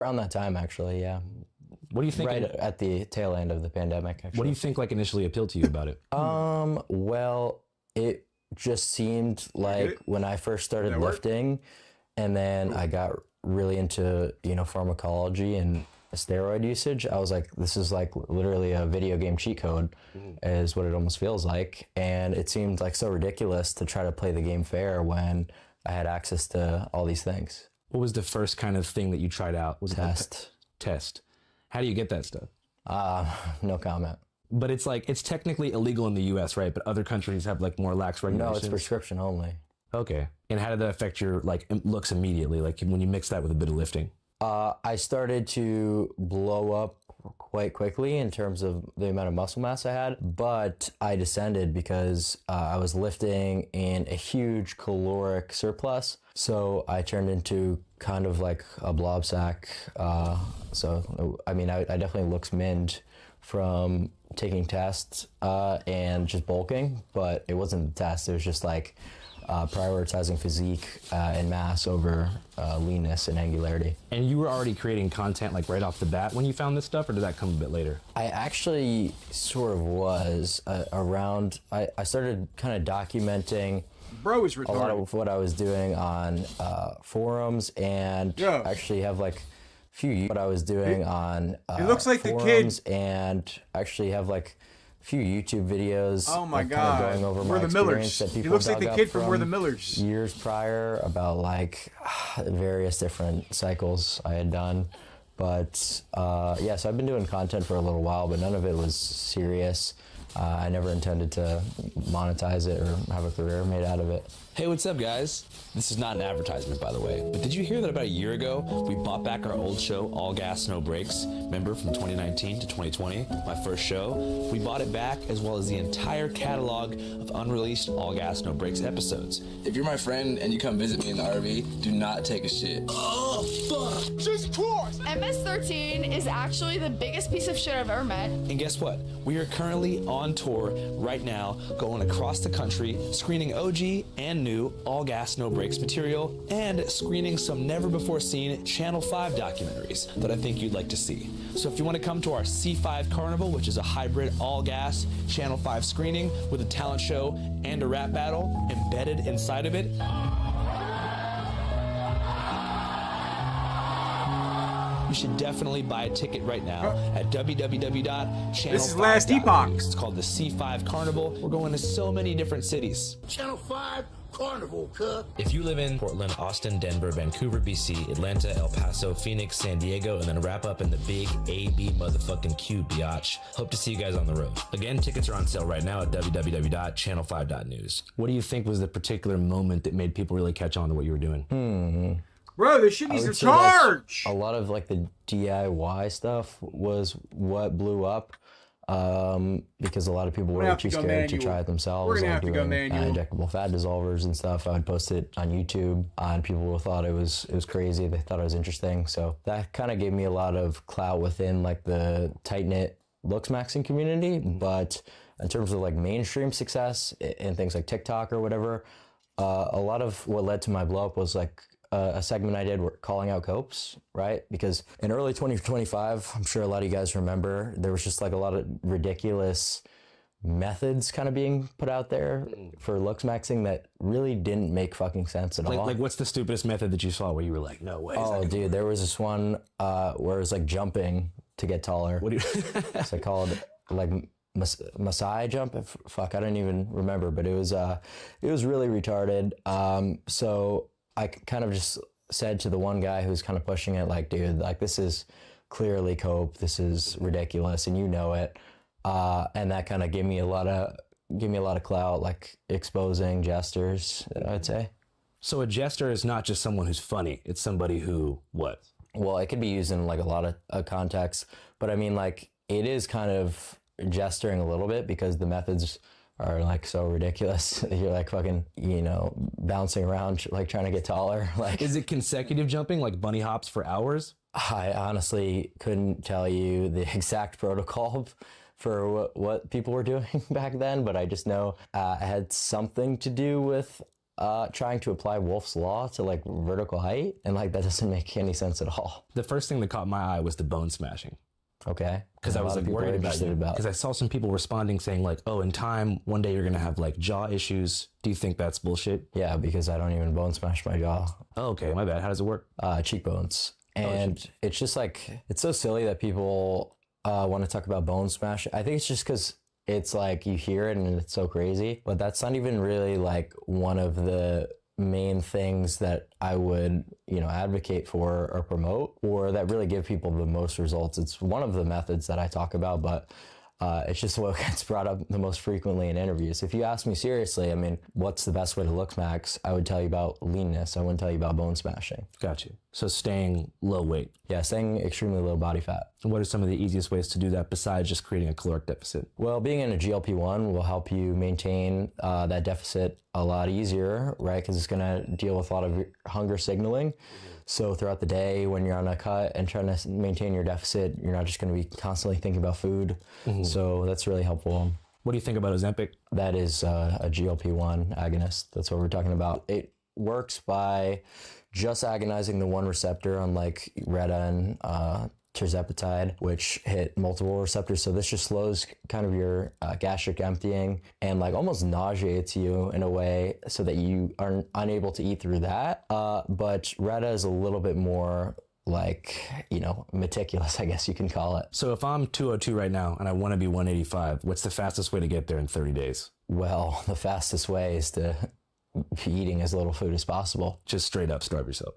Around that time, actually, yeah. What do you think? Right at the tail end of the pandemic, actually. What do you think like initially appealed to you about it? Well, it just seemed like when I first started lifting, and then I got really into, pharmacology and steroid usage, I was like, this is like literally a video game cheat code, is what it almost feels like. And it seemed like so ridiculous to try to play the game fair when I had access to all these things. What was the first kind of thing that you tried out? Was Test. Test. How do you get that stuff? No comment. But it's like, it's technically illegal in the US, right? But other countries have like more lax regulations. No, it's prescription only. Okay. And how did that affect your like looks immediately? Like when you mix that with a bit of lifting? I started to blow up quite quickly in terms of the amount of muscle mass I had, but I descended because I was lifting in a huge caloric surplus. So I turned into kind of like a blob sack. So, I mean, I definitely looks minned from taking tests and just bulking, but it wasn't the test. It was just like prioritizing physique and mass over leanness and angularity. And you were already creating content like right off the bat when you found this stuff, or did that come a bit later? I actually sort of was around, I started kind of documenting Bro is retarded. a lot of what I was doing on forums, and actually have like what I was doing on it looks like forums, the kid, and actually have like a few YouTube videos. Oh my God! God! Going over We're my the Millers. That people He looks like dug the up kid from We're the Millers. Years prior, about like various different cycles I had done. But yeah, so I've been doing content for a little while, but none of it was serious. I never intended to monetize it or have a career made out of it. Hey, what's up, guys? This is not an advertisement, by the way, but did you hear that about a year ago, we bought back our old show, All Gas, No Brakes? Remember, from 2019 to 2020, my first show? We bought it back, as well as the entire catalog of unreleased All Gas, No Brakes episodes. If you're my friend and you come visit me in the RV, do not take a shit. Oh, fuck! Jesus Christ! MS-13 is actually the biggest piece of shit I've ever met. And guess what? We are currently on tour right now, going across the country, screening OG and new All Gas, No Brakes material, and screening some never-before-seen Channel 5 documentaries that I think you'd like to see. So if you want to come to our C5 Carnival, which is a hybrid all-gas Channel 5 screening with a talent show and a rap battle embedded inside of it, you should definitely buy a ticket right now at www.channel5.news. This is Last Epoch. It's called the C5 Carnival. We're going to so many different cities. Channel 5 Carnival, cuh. If you live in Portland, Austin, Denver, Vancouver, BC, Atlanta, El Paso, Phoenix, San Diego, and then wrap up in the big AB motherfucking Q, biatch. Hope to see you guys on the road. Again, tickets are on sale right now at www.channel5.news. What do you think was the particular moment that made people really catch on to what you were doing? Bro, this shit needs to say charge. A lot of like the DIY stuff was what blew up, because a lot of people were too scared to try it themselves. We're gonna have to go manual. Injectable fat dissolvers and stuff. I would post it on YouTube, and people thought it was crazy. They thought it was interesting. So that kind of gave me a lot of clout within like the tight knit looks maxing community. But in terms of like mainstream success and things like TikTok or whatever, a lot of what led to my blow up was like a segment I did calling out copes, right? Because in early 2025, I'm sure a lot of you guys remember, there was just like a lot of ridiculous methods kind of being put out there for looks maxing that really didn't make fucking sense at all. Like what's the stupidest method that you saw where you were like, no way? Oh, dude, there was this one where it was like jumping to get taller. What do you? So I called it like Messiah jump. Fuck, I don't even remember, but it was really retarded. So I kind of just said to the one guy who's kind of pushing it, like, dude, like this is clearly cope. This is ridiculous, and you know it. And that kind of gave me a lot of clout, like exposing jesters, I'd say. So a jester is not just someone who's funny. It's somebody who what? Well, it could be used in like a lot of contexts, but I mean, like it is kind of gesturing a little bit because the methods are like so ridiculous. You're like fucking, bouncing around, like trying to get taller. Like, is it consecutive jumping, like bunny hops for hours? I honestly couldn't tell you the exact protocol for what people were doing back then, but I just know it had something to do with trying to apply Wolff's law to like vertical height, and like that doesn't make any sense at all. The first thing that caught my eye was the bone smashing. Okay. Because I was like worried about you. About. Because I saw some people responding saying like, oh, in time, one day you're going to have like jaw issues. Do you think that's bullshit? Yeah, because I don't even bone smash my jaw. Oh, okay. My bad. How does it work? Cheekbones. And it's just like, it's so silly that people want to talk about bone smash. I think it's just because it's like you hear it and it's so crazy, but that's not even really like one of the main things that I would, advocate for or promote, or that really give people the most results. It's one of the methods that I talk about, but it's just what gets brought up the most frequently in interviews. If you ask me seriously, I mean, what's the best way to look max? I would tell you about leanness. I wouldn't tell you about bone smashing. Got you. So staying low weight. Yeah, staying extremely low body fat. And what are some of the easiest ways to do that besides just creating a caloric deficit? Well, being in a GLP-1 will help you maintain that deficit a lot easier, right? Because it's going to deal with a lot of hunger signaling. So throughout the day, when you're on a cut and trying to maintain your deficit, you're not just going to be constantly thinking about food. So that's really helpful. What do you think about Ozempic? That is a GLP-1 agonist. That's what we're talking about. It works by just agonizing the one receptor, unlike Reta and tirzepatide, which hit multiple receptors. So this just slows kind of your gastric emptying and like almost nauseates you in a way so that you are unable to eat through that. But Reta is a little bit more like, meticulous, I guess you can call it. So if I'm 202 right now and I want to be 185, what's the fastest way to get there in 30 days? Well, the fastest way is to be eating as little food as possible. Just straight up starve yourself.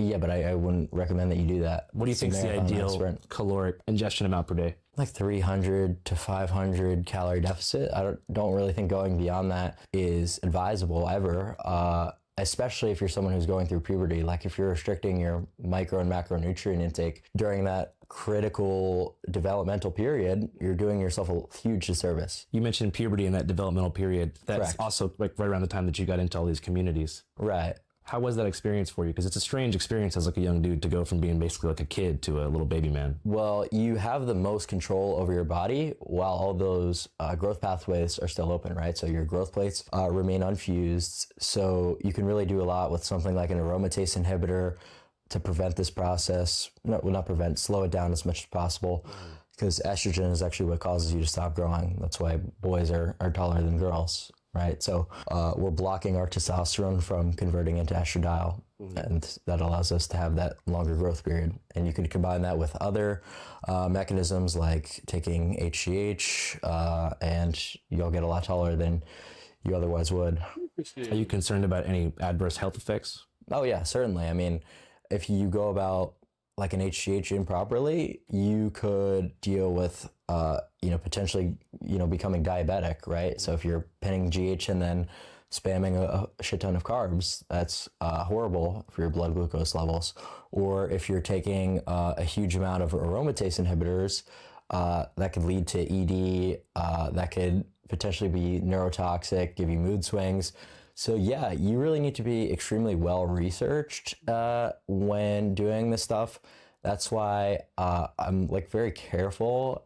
Yeah, but I wouldn't recommend that you do that. What do you think is the ideal caloric ingestion amount per day? Like 300 to 500 calorie deficit. I don't really think going beyond that is advisable ever, especially if you're someone who's going through puberty. Like if you're restricting your micro and macronutrient intake during that critical developmental period, you're doing yourself a huge disservice. You mentioned puberty in that developmental period. That's Correct. Also like right around the time that you got into all these communities. Right. How was that experience for you? Because it's a strange experience as like a young dude to go from being basically like a kid to a little baby man. Well, you have the most control over your body while all those growth pathways are still open, right? So your growth plates remain unfused. So you can really do a lot with something like an aromatase inhibitor to prevent this process. No, well, not prevent, slow it down as much as possible. Because estrogen is actually what causes you to stop growing. That's why boys are taller than girls. Right, so we're blocking our testosterone from converting into estradiol, and that allows us to have that longer growth period. And you could combine that with other mechanisms like taking HGH, and you'll get a lot taller than you otherwise would. Are you concerned about any adverse health effects? Oh yeah, certainly. I mean, if you go about like an HGH improperly, you could deal with potentially, becoming diabetic, right? So if you're penning GH and then spamming a shit ton of carbs, that's horrible for your blood glucose levels. Or if you're taking a huge amount of aromatase inhibitors, that could lead to ED, that could potentially be neurotoxic, give you mood swings. So yeah, you really need to be extremely well researched when doing this stuff. That's why I'm like very careful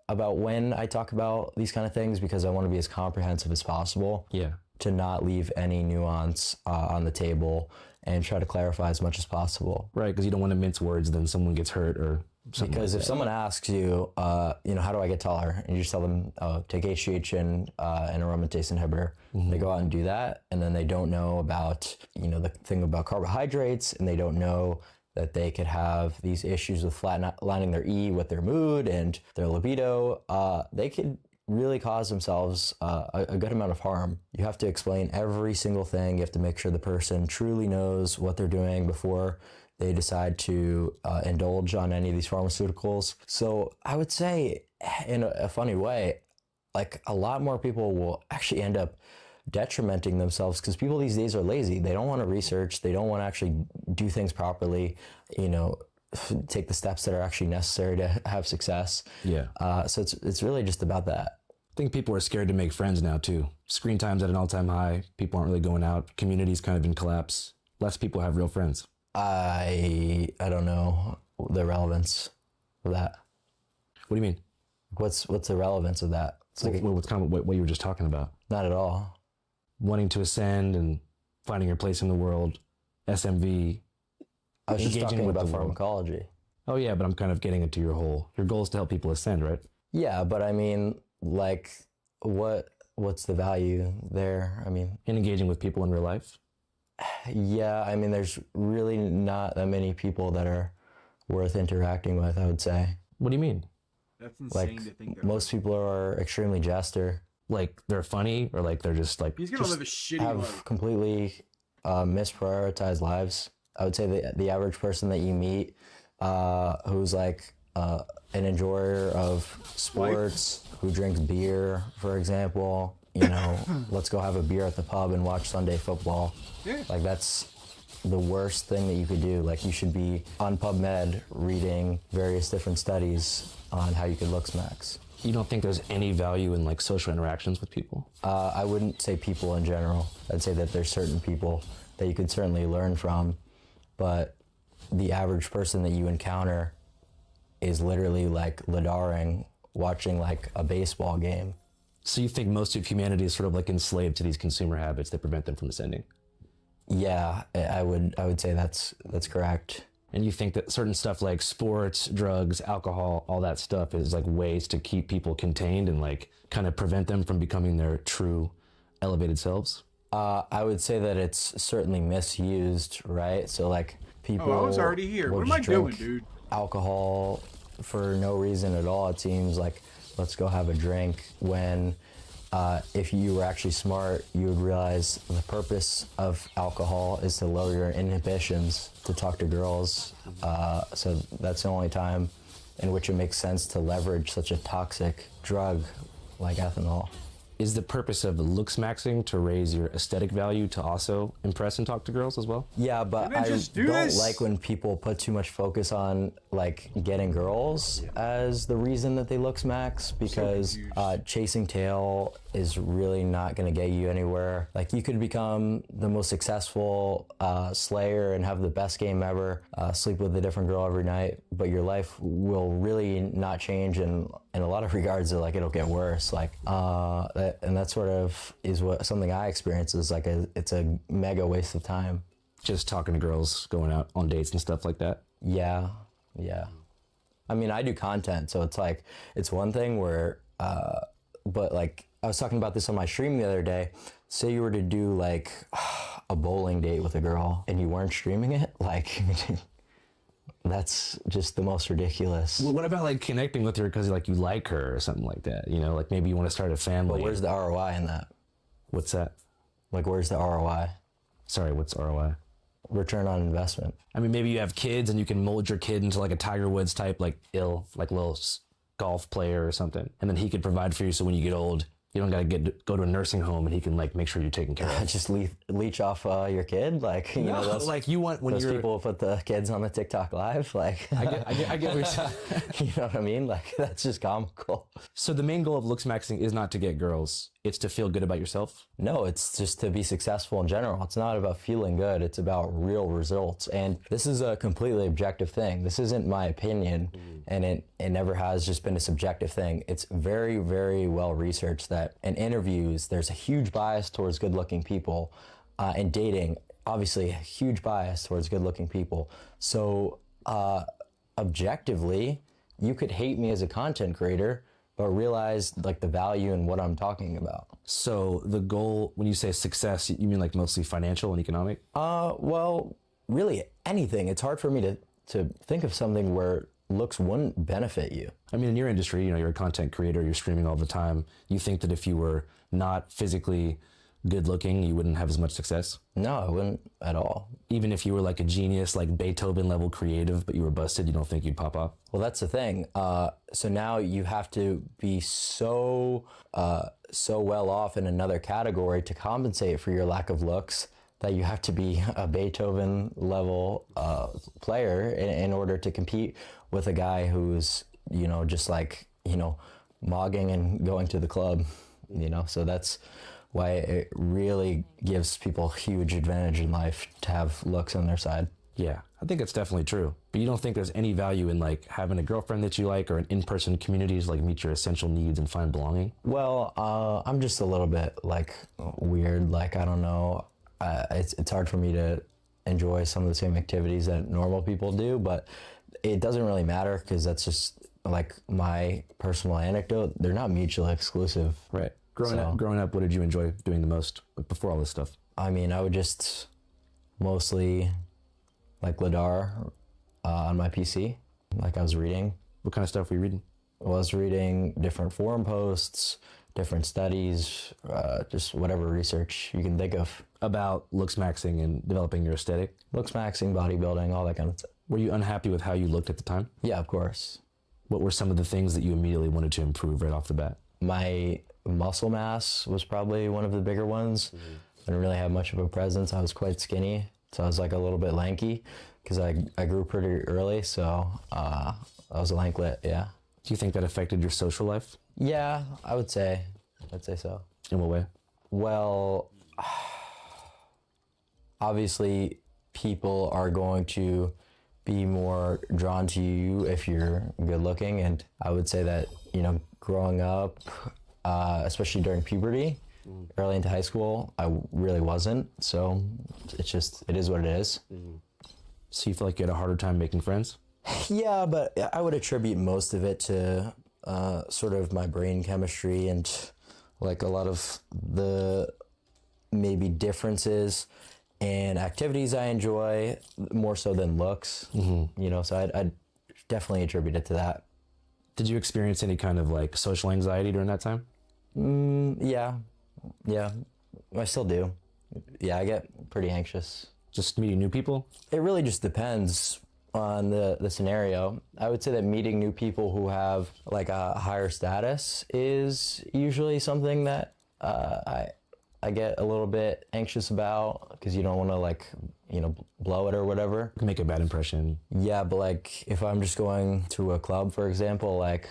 about when I talk about these kind of things, because I want to be as comprehensive as possible. Yeah. To not leave any nuance on the table and try to clarify as much as possible. Right, because you don't want to mince words, then someone gets hurt or something. Because if someone asks you, how do I get taller? And you just tell them, take HGH and an aromatase inhibitor. They go out and do that, and then they don't know about, the thing about carbohydrates, and they don't know that they could have these issues with flatlining their E with their mood and their libido. They could really cause themselves a good amount of harm. You have to explain every single thing. You have to make sure the person truly knows what they're doing before they decide to indulge on any of these pharmaceuticals. So I would say, in a funny way, like a lot more people will actually end up detrimenting themselves, because people these days are lazy. They don't want to research. They don't want to actually do things properly, take the steps that are actually necessary to have success. Yeah. So it's really just about that. I think people are scared to make friends now too. Screen time's at an all-time high. People aren't really going out. Community's kind of in collapse. Less people have real friends. I don't know the relevance of that. What do you mean? What's the relevance of that? It's like, What's kind of what you were just talking about? not at all. wanting to ascend and finding your place in the world, SMV. I was just Engaging talking with about the world. pharmacology. Oh yeah, but I'm kind of getting into your goal is to help people ascend, right? Yeah, but I mean, like, what's the value there? I mean, And engaging with people in real life. yeah, I mean, there's really not that many people that are worth interacting with, I would say. What do you mean? That's Like, insane to think of. most people are extremely jester, Like they're funny, or like they're just like He's gonna live a shitty have life. completely misprioritized lives. I would say the average person that you meet who's like an enjoyer of sports, who drinks beer, for example, you know, let's go have a beer at the pub and watch Sunday football. Yeah. Like, that's the worst thing that you could do. Like, you should be on PubMed reading various different studies on how you could looks max. you don't think there's any value in like social interactions with people? I wouldn't say people in general. I'd say that there's certain people that you could certainly learn from, but the average person that you encounter is literally like lidaring, watching like a baseball game. So you think most of humanity is sort of like enslaved to these consumer habits that prevent them from ascending? Yeah, I would say that's correct. And you think that certain stuff like sports, drugs, alcohol, all that stuff is like ways to keep people contained and like kind of prevent them from becoming their true elevated selves? I would say that it's certainly misused, right? So like people. Oh, I was already here. will What am I just doing, drink dude? Alcohol for no reason at all. It seems like, let's go have a drink, when if you were actually smart, you would realize the purpose of alcohol is to lower your inhibitions to talk to girls. So that's the only time in which it makes sense to leverage such a toxic drug like ethanol. Is the purpose of looks maxing to raise your aesthetic value to also impress and talk to girls as well? Yeah, but Can I I just do don't this? like when people put too much focus on like getting girls as the reason that they looks max, because chasing tail is really not going to get you anywhere. Like, you could become the most successful slayer and have the best game ever, sleep with a different girl every night, but your life will really not change, and in a lot of regards, like, it'll get worse. Like, and that sort of is what something I experience is like it's a mega waste of time. Just talking to girls, going out on dates and stuff like that? Yeah. I mean, I do content, so it's like, it's one thing where, but like, I was talking about this on my stream the other day. Say you were to do like a bowling date with a girl and you weren't streaming it, like, that's just the most ridiculous. Well, what about like connecting with her because like you like her or something like that? You know, like maybe you want to start a family. But where's the ROI in that? What's that? Like, where's the ROI? Sorry, what's ROI? Return on investment. I mean, maybe you have kids and you can mold your kid into like a Tiger Woods type, like little golf player or something. And then he could provide for you, so when you get old, you don't gotta go to a nursing home, and he can like make sure you're taken care of. Just leech off your kid, like, you know, those, like you want when those you're people put the kids on the TikTok live, like, I get what you're saying. you know what I mean? Like, that's just comical. So the main goal of looks maxing is not to get girls; it's to feel good about yourself. No, it's just to be successful in general. It's not about feeling good. It's about real results. And this is a completely objective thing. This isn't my opinion, and it never has just been a subjective thing. It's very, very well researched that in interviews, there's a huge bias towards good-looking people. In dating, obviously, a huge bias towards good-looking people. So objectively, you could hate me as a content creator, but realize like the value in what I'm talking about. So the goal, when you say success, you mean like mostly financial and economic? Well, really anything. It's hard for me to think of something where looks wouldn't benefit you. I mean, in your industry, you know, you're a content creator, you're streaming all the time. You think that if you were not physically good looking, you wouldn't have as much success? No, I wouldn't at all. Even if you were like a genius, like Beethoven level creative, but you were busted, you don't think you'd pop off? Well, that's the thing. So now you have to be so well off in another category to compensate for your lack of looks, that you have to be a Beethoven level player in order to compete with a guy who's, you know, just like, you know, mogging and going to the club, you know. So that's why it really gives people a huge advantage in life to have looks on their side. Yeah, I think it's definitely true. But you don't think there's any value in like having a girlfriend that you like or an in-person community to like meet your essential needs and find belonging? Well, I'm just a little bit like weird. Like, I don't know. It's hard for me to enjoy some of the same activities that normal people do, but it doesn't really matter because that's just like my personal anecdote. They're not mutually exclusive. Right. Growing up, what did you enjoy doing the most before all this stuff? I mean, I would just mostly like Ladar on my PC. Like I was reading. What kind of stuff were you reading? I was reading different forum posts, different studies, just whatever research you can think of. About looks maxing and developing your aesthetic? Looks maxing, bodybuilding, all that kind of stuff. Were you unhappy with how you looked at the time? Yeah, of course. What were some of the things that you immediately wanted to improve right off the bat? My muscle mass was probably one of the bigger ones. I didn't really have much of a presence. I was quite skinny, so I was like a little bit lanky because I grew pretty early, so I was a lanklet, yeah. Do you think that affected your social life? Yeah, I'd say so. In what way? Well, obviously people are going to be more drawn to you if you're good looking, and I would say that, you know, growing up, especially during puberty, early into high school, I really wasn't, so it is what it is. So you feel like you had a harder time making friends? Yeah, but I would attribute most of it to sort of my brain chemistry and like a lot of the maybe differences and activities I enjoy more so than looks. You know, so I'd definitely attribute it to that. Did you experience any kind of like social anxiety during that time? Yeah, I still do. Yeah, I get pretty anxious. Just meeting new people? It really just depends on the scenario. I would say that meeting new people who have like a higher status is usually something that I get a little bit anxious about because you don't want to like, you know, blow it or whatever. Make a bad impression. Yeah, but like if I'm just going to a club, for example, like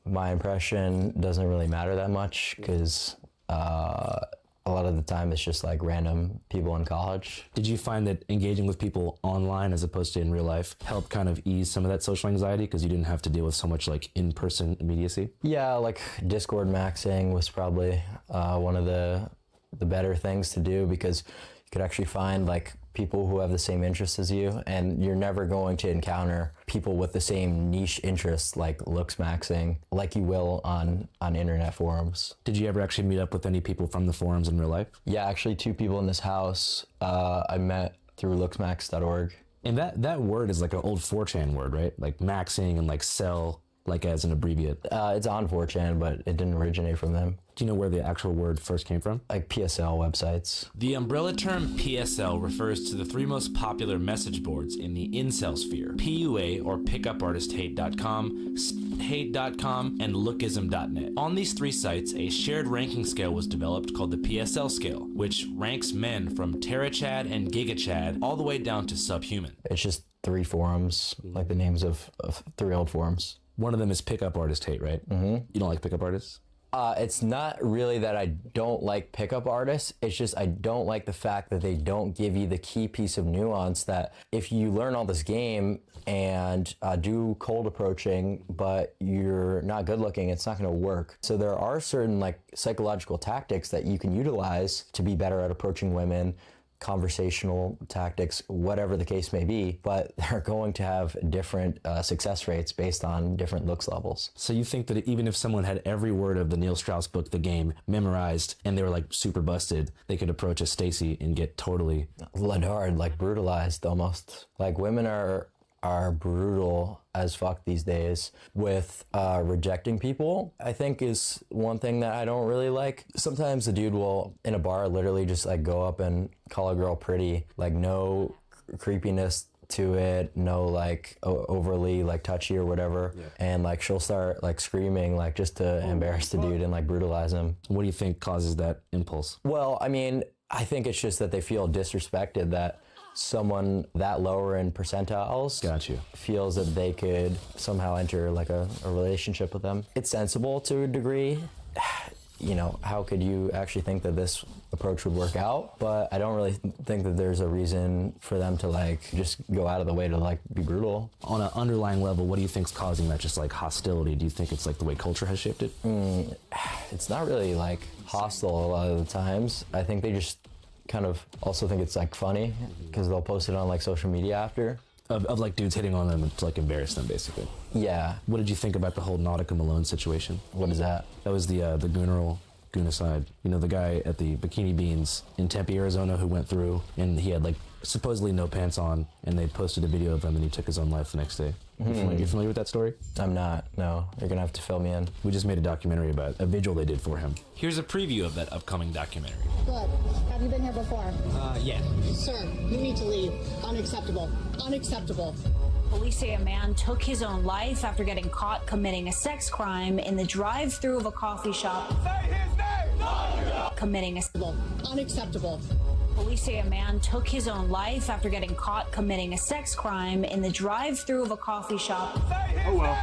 my impression doesn't really matter that much because a lot of the time it's just like random people in college. Did you find that engaging with people online as opposed to in real life helped kind of ease some of that social anxiety because you didn't have to deal with so much like in-person immediacy? Yeah, like Discord maxing was probably one of the better things to do because you could actually find like people who have the same interests as you, and you're never going to encounter people with the same niche interests like looks maxing like you will on internet forums. Did you ever actually meet up with any people from the forums in real life? Yeah, actually 2 people in this house I met through looksmax.org. And that word is like an old 4chan word, right? Like maxing and like sell, like as an abbreviate. It's on 4chan, but it didn't originate from them. Do you know where the actual word first came from? Like PSL websites. The umbrella term PSL refers to the 3 most popular message boards in the incel sphere: PUA, or pickupartisthate.com, hate.com, and lookism.net. On these 3 sites, a shared ranking scale was developed called the PSL scale, which ranks men from Terachad and GigaChad all the way down to subhuman. It's just 3 forums, like the names of 3 old forums. One of them is Pickup Artist Hate, right? You don't like pickup artists? It's not really that I don't like pickup artists. It's just I don't like the fact that they don't give you the key piece of nuance that if you learn all this game and do cold approaching, but you're not good looking, it's not going to work. So there are certain like psychological tactics that you can utilize to be better at approaching women, conversational tactics, whatever the case may be, but they're going to have different success rates based on different looks levels. So you think that even if someone had every word of the Neil Strauss book, The Game, memorized, and they were like super busted, they could approach a Stacy and get totally... Ladard, like brutalized almost. Like women are brutal as fuck these days with rejecting people, I think is one thing that I don't really like. Sometimes a dude will, in a bar, literally just like go up and call a girl pretty, like no creepiness to it, no like overly like touchy or whatever, and like she'll start like screaming like just to embarrass the dude and like brutalize him. What do you think causes that impulse? Well, I mean, I think it's just that they feel disrespected that someone that lower in percentiles feels that they could somehow enter like a relationship with them. It's sensible to a degree. you know, how could you actually think that this approach would work out? But I don't really think that there's a reason for them to like just go out of the way to like be brutal. On an underlying level, what do you think's causing that? Just like hostility? Do you think it's like the way culture has shifted? It's not really like hostile a lot of the times. I think they just kind of also think it's like funny because they'll post it on like social media after. Of like dudes hitting on them to like embarrass them, basically. Yeah. What did you think about the whole Nautica Malone situation? What is that? That was the Goonicide. You know, the guy at the Bikini Beans in Tempe, Arizona, who went through and he had like supposedly no pants on, and they posted a video of him and he took his own life the next day. You familiar with that story? I'm not. No. You're gonna have to fill me in. We just made a documentary about a vigil they did for him. Here's a preview of that upcoming documentary. Good. Have you been here before? Yeah. Sir, you need to leave. Unacceptable. Unacceptable. Police say a man took his own life after getting caught committing a sex crime in the drive-thru of a coffee shop. Say his name! Committing a... Unacceptable. Police say a man took his own life after getting caught committing a sex crime in the drive-thru of a coffee shop. Oh well.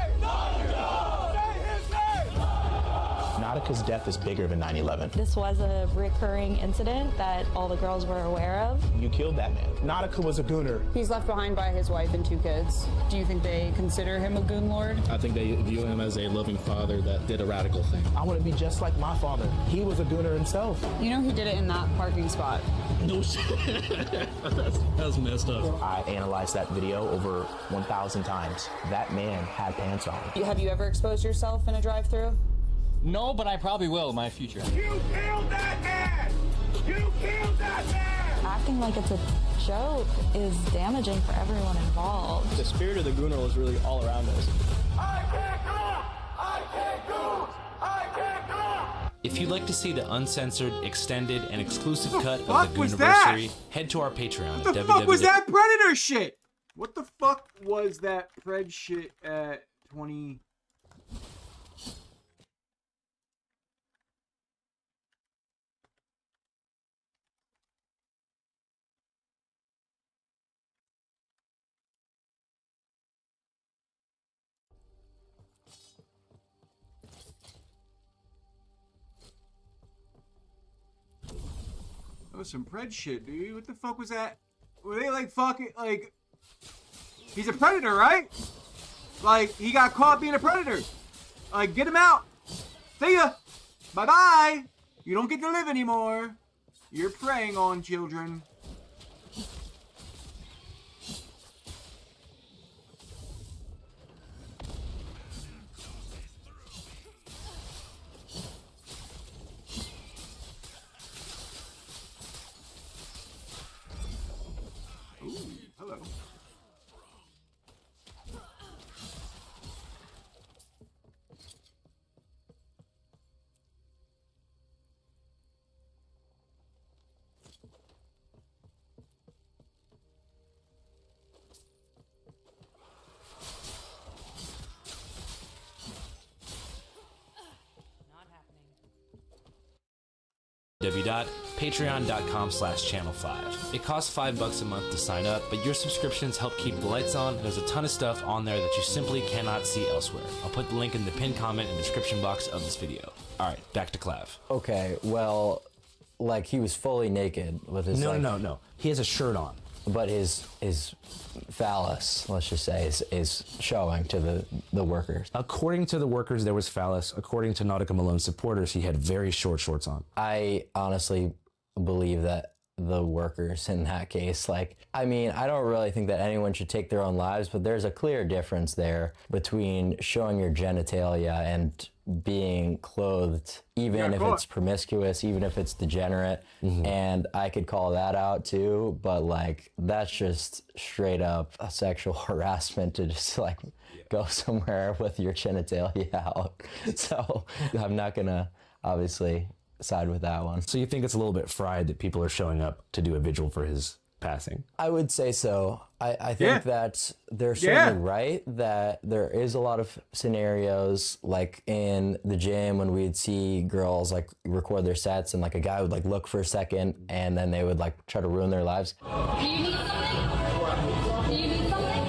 Nautica's death is bigger than 9/11. This was a recurring incident that all the girls were aware of. You killed that man. Nautica was a gooner. He's left behind by his wife and 2 kids. Do you think they consider him a goon lord? I think they view him as a loving father that did a radical thing. I want to be just like my father. He was a gooner himself. You know he did it in that parking spot. No shit. That's messed up. I analyzed that video over 1,000 times. That man had pants on. Have you ever exposed yourself in a drive-thru? No, but I probably will in my future. You killed that man! You killed that man! Acting like it's a joke is damaging for everyone involved. The spirit of the gooner was really all around us. I can't go! I can't go! I can't go! If you'd like to see the uncensored, extended, and exclusive cut of fuck the was that? Gooniversary, head to our Patreon What the fuck was that Predator shit? What the fuck was that Pred shit at 20... That was some Pred shit, dude. What the fuck was that? Were they like fucking like? He's a predator, right? Like he got caught being a predator. Like get him out. See ya. Bye bye. You don't get to live anymore. You're preying on children. Hello. www.patreon.com/channel5. It costs $5 a month to sign up, but your subscriptions help keep the lights on, and there's a ton of stuff on there that you simply cannot see elsewhere. I'll put the link in the pinned comment and description box of this video. Alright, back to Clav. Okay, well, like he was fully naked with his No. He has a shirt on. But his phallus, let's just say, is showing to the workers. According to the workers, there was phallus. According to Nautica Malone supporters, he had very short shorts on. I honestly believe that the workers in that case, like, I mean, I don't really think that anyone should take their own lives, but there's a clear difference there between showing your genitalia and being clothed, even if it's promiscuous, even if it's degenerate. And I could call that out too, but like, that's just straight up a sexual harassment to just like go somewhere with your genitalia out. So I'm not gonna obviously side with that one. So you think it's a little bit fried that people are showing up to do a vigil for his passing? I would say so. I think that they're certainly right that there is a lot of scenarios like in the gym when we'd see girls like record their sets and like a guy would like look for a second and then they would like try to ruin their lives. Do you need something? Do you need something?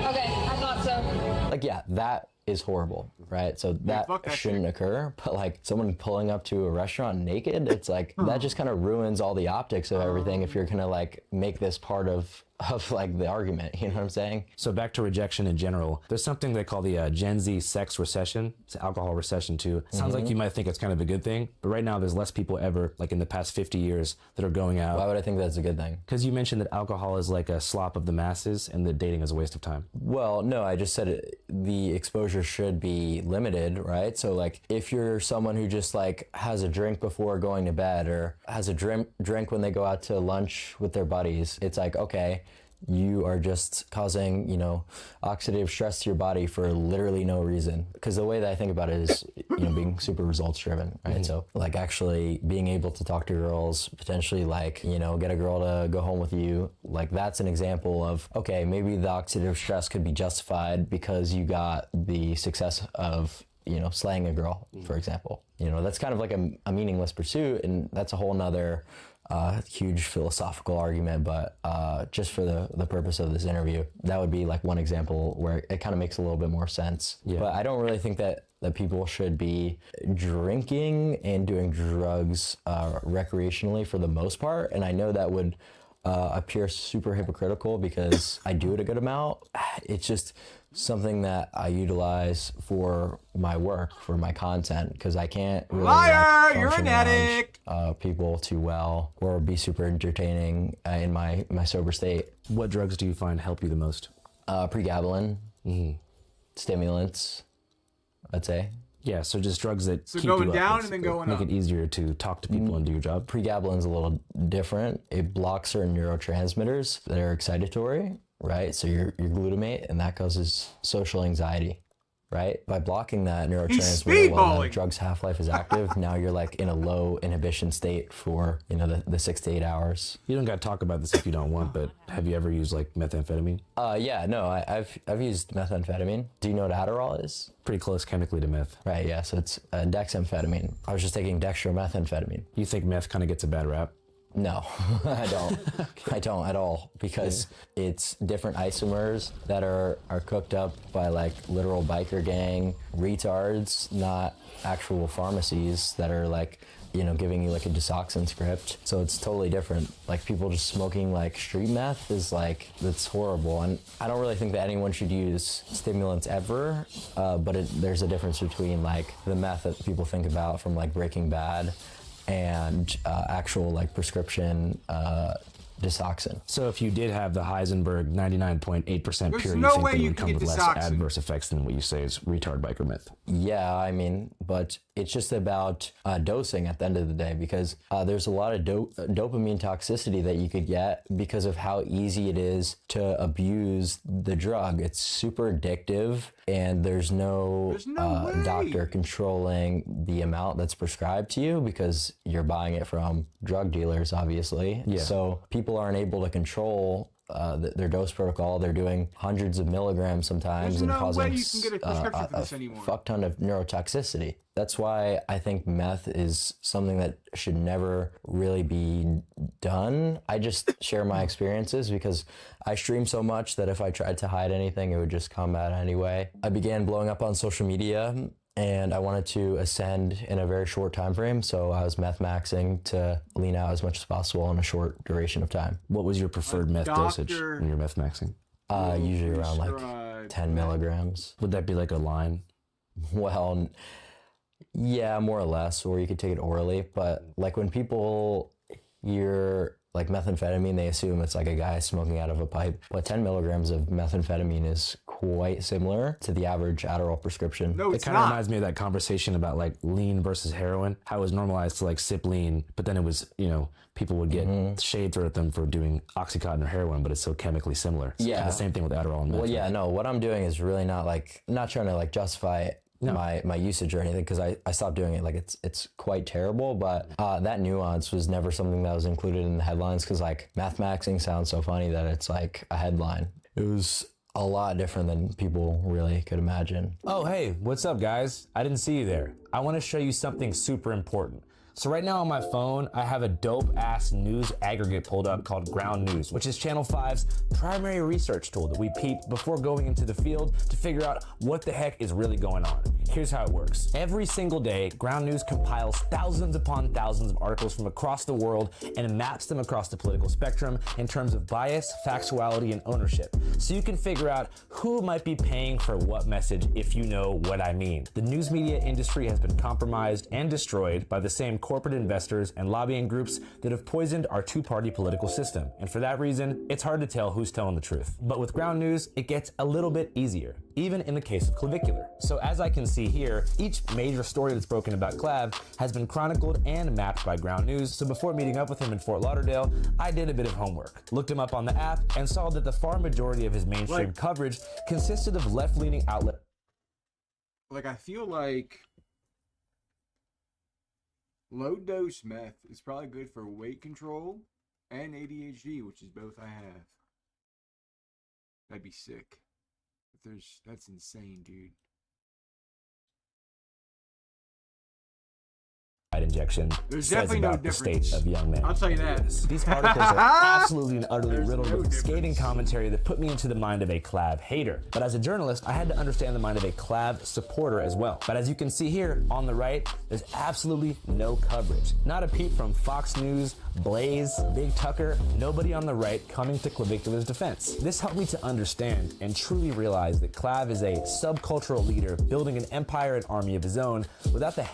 Okay, I thought so. Like, yeah, that is horrible, right? So that fuck that shouldn't occur. But like someone pulling up to a restaurant naked, it's like that just kind of ruins all the optics of everything if you're gonna like make this part of like the argument, you know what I'm saying? So back to rejection in general, there's something they call the Gen Z sex recession. It's alcohol recession too. Sounds like you might think it's kind of a good thing, but right now there's less people ever, like in the past 50 years, that are going out. Why would I think that's a good thing? Because you mentioned that alcohol is like a slop of the masses and that dating is a waste of time. Well, no, I just said the exposure should be limited, right? So like if you're someone who just like has a drink before going to bed or has a drink when they go out to lunch with their buddies, it's like, okay, you are just causing, you know, oxidative stress to your body for literally no reason. Because the way that I think about it is, you know, being super results driven, right? So like actually being able to talk to girls, potentially like, you know, get a girl to go home with you. Like that's an example of, okay, maybe the oxidative stress could be justified because you got the success of, you know, slaying a girl, for example. You know, that's kind of like a meaningless pursuit, and that's a whole nother huge philosophical argument, but just for the purpose of this interview, that would be like one example where it kind of makes a little bit more sense. Yeah. But I don't really think that people should be drinking and doing drugs recreationally for the most part, and I know that would appear super hypocritical because I do it a good amount. It's just something that I utilize for my work, for my content, because I can't really Liar! You're function an addict! around people too well or be super entertaining in my sober state. What drugs do you find help you the most? Pregabalin, stimulants, I'd say. Yeah, so just drugs that So keep going you down up, and then going make up. it easier to talk to people and do your job. Pregabalin's a little different. It blocks certain neurotransmitters that are excitatory, right? So your glutamate, and that causes social anxiety, right? By blocking that neurotransmitter while the drug's half-life is active, now you're like in a low inhibition state for, you know, the 6 to 8 hours. You don't got to talk about this if you don't want, but have you ever used like methamphetamine? Yeah, no, I've used methamphetamine. Do you know what Adderall is? Pretty close chemically to meth. Right, yeah, so it's dexamphetamine. I was just taking dextromethamphetamine. You think meth kind of gets a bad rap? No, I don't. I don't at all, because it's different isomers that are cooked up by like literal biker gang retards, not actual pharmacies that are like, you know, giving you like a Desoxyn script. So it's totally different. Like people just smoking like street meth is like, that's horrible. And I don't really think that anyone should use stimulants ever, but there's a difference between like the meth that people think about from like Breaking Bad and actual like prescription Desoxyn. So if you did have the Heisenberg 99.8% pure, no you think way that it you would can come get with less Desoxyn. adverse effects than what you say is retard biker myth? Yeah, I mean, but it's just about dosing at the end of the day, because there's a lot of dopamine toxicity that you could get because of how easy it is to abuse the drug. It's super addictive, and there's no doctor controlling the amount that's prescribed to you because you're buying it from drug dealers, obviously. Yeah. So people aren't able to control their dose protocol. They're doing hundreds of milligrams sometimes, There's and no causing way you can get a prescription for this anymore. fuck ton of neurotoxicity. That's why I think meth is something that should never really be done. I just share my experiences because I stream so much that if I tried to hide anything, it would just come out anyway. I began blowing up on social media, and I wanted to ascend in a very short time frame, so I was meth maxing to lean out as much as possible in a short duration of time. What was your preferred meth dosage when you're meth maxing? Usually around like 10 milligrams. Would that be like a line? Well, yeah, more or less, or you could take it orally, but like when people hear like methamphetamine, they assume it's like a guy smoking out of a pipe. But 10 milligrams of methamphetamine is quite similar to the average Adderall prescription. No, It it's kind of not. reminds me of that conversation about like lean versus heroin, how it was normalized to like sip lean, but then it was, you know, people would get shade thrown at them for doing Oxycontin or heroin, but it's so chemically similar. It's kind of the same thing with Adderall and meth. Well, yeah, no, what I'm doing is really not trying to like justify my usage or anything, because I stopped doing it. Like it's quite terrible, but that nuance was never something that was included in the headlines, because like meth maxing sounds so funny that it's like a headline. It was a lot different than people really could imagine. Oh, hey, what's up, guys? I didn't see you there. I want to show you something super important. So right now on my phone, I have a dope ass news aggregate pulled up called Ground News, which is Channel 5's primary research tool that we peep before going into the field to figure out what the heck is really going on. Here's how it works. Every single day, Ground News compiles thousands upon thousands of articles from across the world and maps them across the political spectrum in terms of bias, factuality, and ownership. So you can figure out who might be paying for what message, if you know what I mean. The news media industry has been compromised and destroyed by the same corporate investors and lobbying groups that have poisoned our two-party political system. And for that reason, it's hard to tell who's telling the truth. But with Ground News, it gets a little bit easier, even in the case of Clavicular. So as I can see here, each major story that's broken about Clav has been chronicled and mapped by Ground News. So before meeting up with him in Fort Lauderdale, I did a bit of homework, looked him up on the app, and saw that the far majority of his mainstream coverage consisted of left-leaning outlets. Like, I feel like low-dose meth is probably good for weight control and ADHD, which is both I have. That'd be sick. That's insane, dude. Injection There's says definitely about no the difference. state of young men. I'll tell you that. These articles are absolutely and utterly riddled no with scathing difference. commentary that put me into the mind of a Clav hater. But as a journalist, I had to understand the mind of a Clav supporter as well. But as you can see here on the right, there's absolutely no coverage. Not a peep from Fox News, Blaze, Big Tucker, nobody on the right coming to Clavicular's defense. This helped me to understand and truly realize that Clav is a subcultural leader building an empire and army of his own without the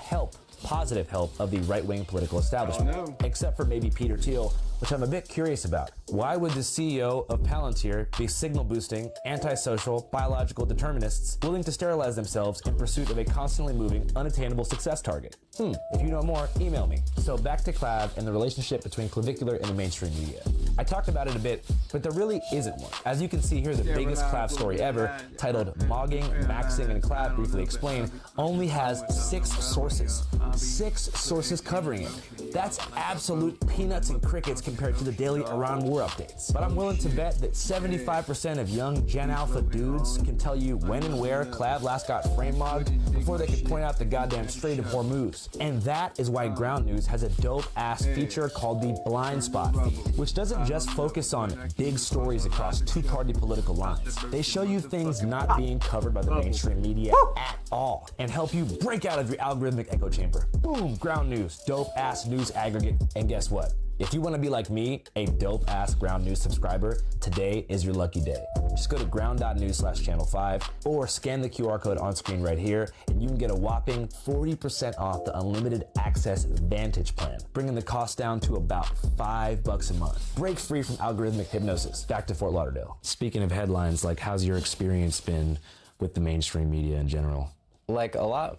positive help of the right-wing political establishment. Oh, no. Except for maybe Peter Thiel, which I'm a bit curious about. Why would the CEO of Palantir be signal-boosting, antisocial, biological determinists willing to sterilize themselves in pursuit of a constantly moving, unattainable success target? If you know more, email me. So back to Clav and the relationship between Clavicular and the mainstream media. I talked about it a bit, but there really isn't one. As you can see here, the biggest Clav story ever, titled Mogging, Maxing, and Clav Briefly Explained, only has 6 sources. 6 sources covering it. That's absolute peanuts and crickets compared to the daily Iran war updates. But I'm willing to bet that 75% of young Gen Alpha dudes can tell you when and where Clav last got frame mogged before they could point out the goddamn Strait of Hormuz. And that is why Ground News has a dope-ass feature called the Blind Spot feed, which doesn't just focus on big stories across two-party political lines. They show you things not being covered by the mainstream media at all and help you break out of your algorithmic echo chamber. Boom, Ground News, dope-ass news aggregate. And guess what? If you want to be like me, a dope-ass Ground News subscriber, today is your lucky day. Just go to ground.news/channel5 or scan the QR code on screen right here, and you can get a whopping 40% off the unlimited access Vantage plan, bringing the cost down to about $5 a month. Break free from algorithmic hypnosis. Back to Fort Lauderdale. Speaking of headlines, like, how's your experience been with the mainstream media in general? Like, a lot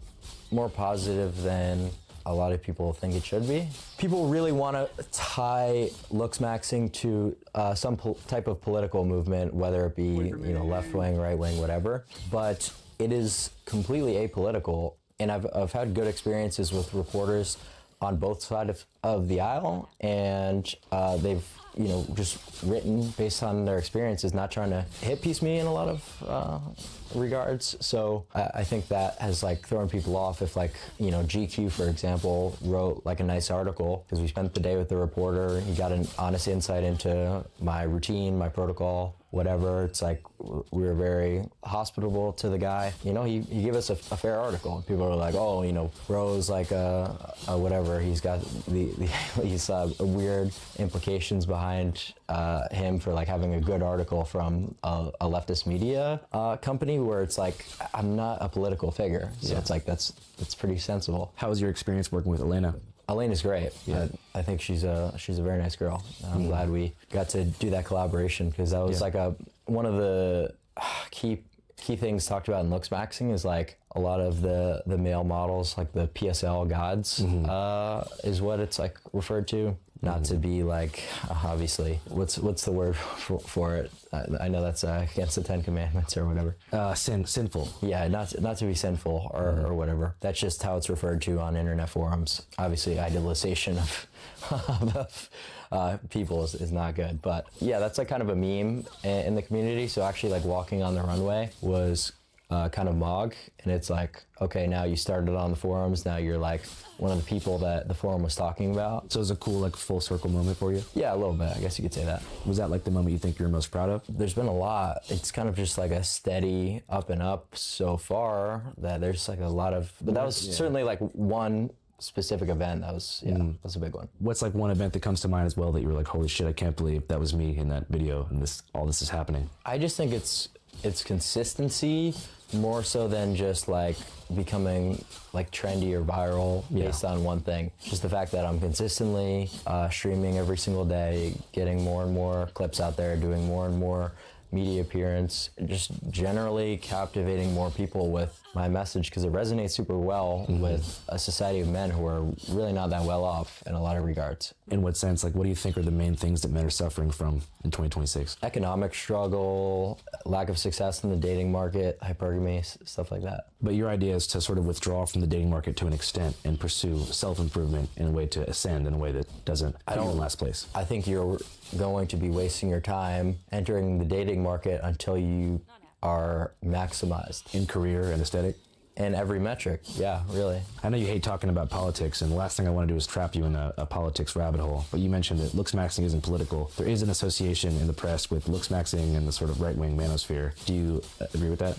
more positive than a lot of people think it should be. People really want to tie looks maxing to some type of political movement, whether it be left wing, right wing, whatever. But it is completely apolitical, and I've had good experiences with reporters on both sides of the aisle, and they've just written based on their experiences, not trying to hit piece me in a lot of regards. So I think that has thrown people off. If GQ, for example, wrote a nice article because we spent the day with the reporter, he got an honest insight into my routine, my protocol, whatever. It's we were very hospitable to the guy. He gave us a fair article. People are like, oh, bro's whatever. He's got these weird implications behind him for having a good article from a leftist media company, where it's I'm not a political figure. So it's that's pretty sensible. How was your experience working with Elena? Elena's great. Yeah. I think she's a very nice girl. I'm glad we got to do that collaboration, because that was one of the key things talked about in looks maxing is a lot of the male models, the PSL gods, is what it's referred to. Not to be obviously, what's the word for it? I know that's against the 10 Commandments or whatever. Sinful. Yeah, not to be sinful or whatever. That's just how it's referred to on internet forums. Obviously, idealization of people is not good. But yeah, that's kind of a meme in the community. So actually walking on the runway was kind of mog, and it's like, okay, now you started on the forums, now you're like one of the people that the forum was talking about. So it was a cool like full circle moment for you? Yeah, a little bit, I guess you could say that. Was that like the moment you think you're most proud of? There's been a lot. It's kind of just like a steady up and up so far that there's like a lot of, but that was certainly like one specific event that was that's a big one. What's like one event that comes to mind as well that you were like, holy shit, I can't believe that was me in that video and all this is happening? I just think it's consistency more so than just like becoming like trendy or viral based on one thing. Just the fact that I'm consistently streaming every single day, getting more and more clips out there, doing more and more media appearance, just generally captivating more people with my message because it resonates super well with a society of men who are really not that well off in a lot of regards. In what sense? Like, what do you think are the main things that men are suffering from in 2026? Economic struggle, lack of success in the dating market, hypergamy, stuff like that. But your idea is to sort of withdraw from the dating market to an extent and pursue self-improvement in a way to ascend in a way that doesn't put you in last place. I think you're going to be wasting your time entering the dating market until you are maximized. In career and aesthetic? In every metric, yeah, really. I know you hate talking about politics, and the last thing I want to do is trap you in a politics rabbit hole, but you mentioned that looks maxing isn't political. There is an association in the press with looks maxing and the sort of right-wing manosphere. Do you agree with that?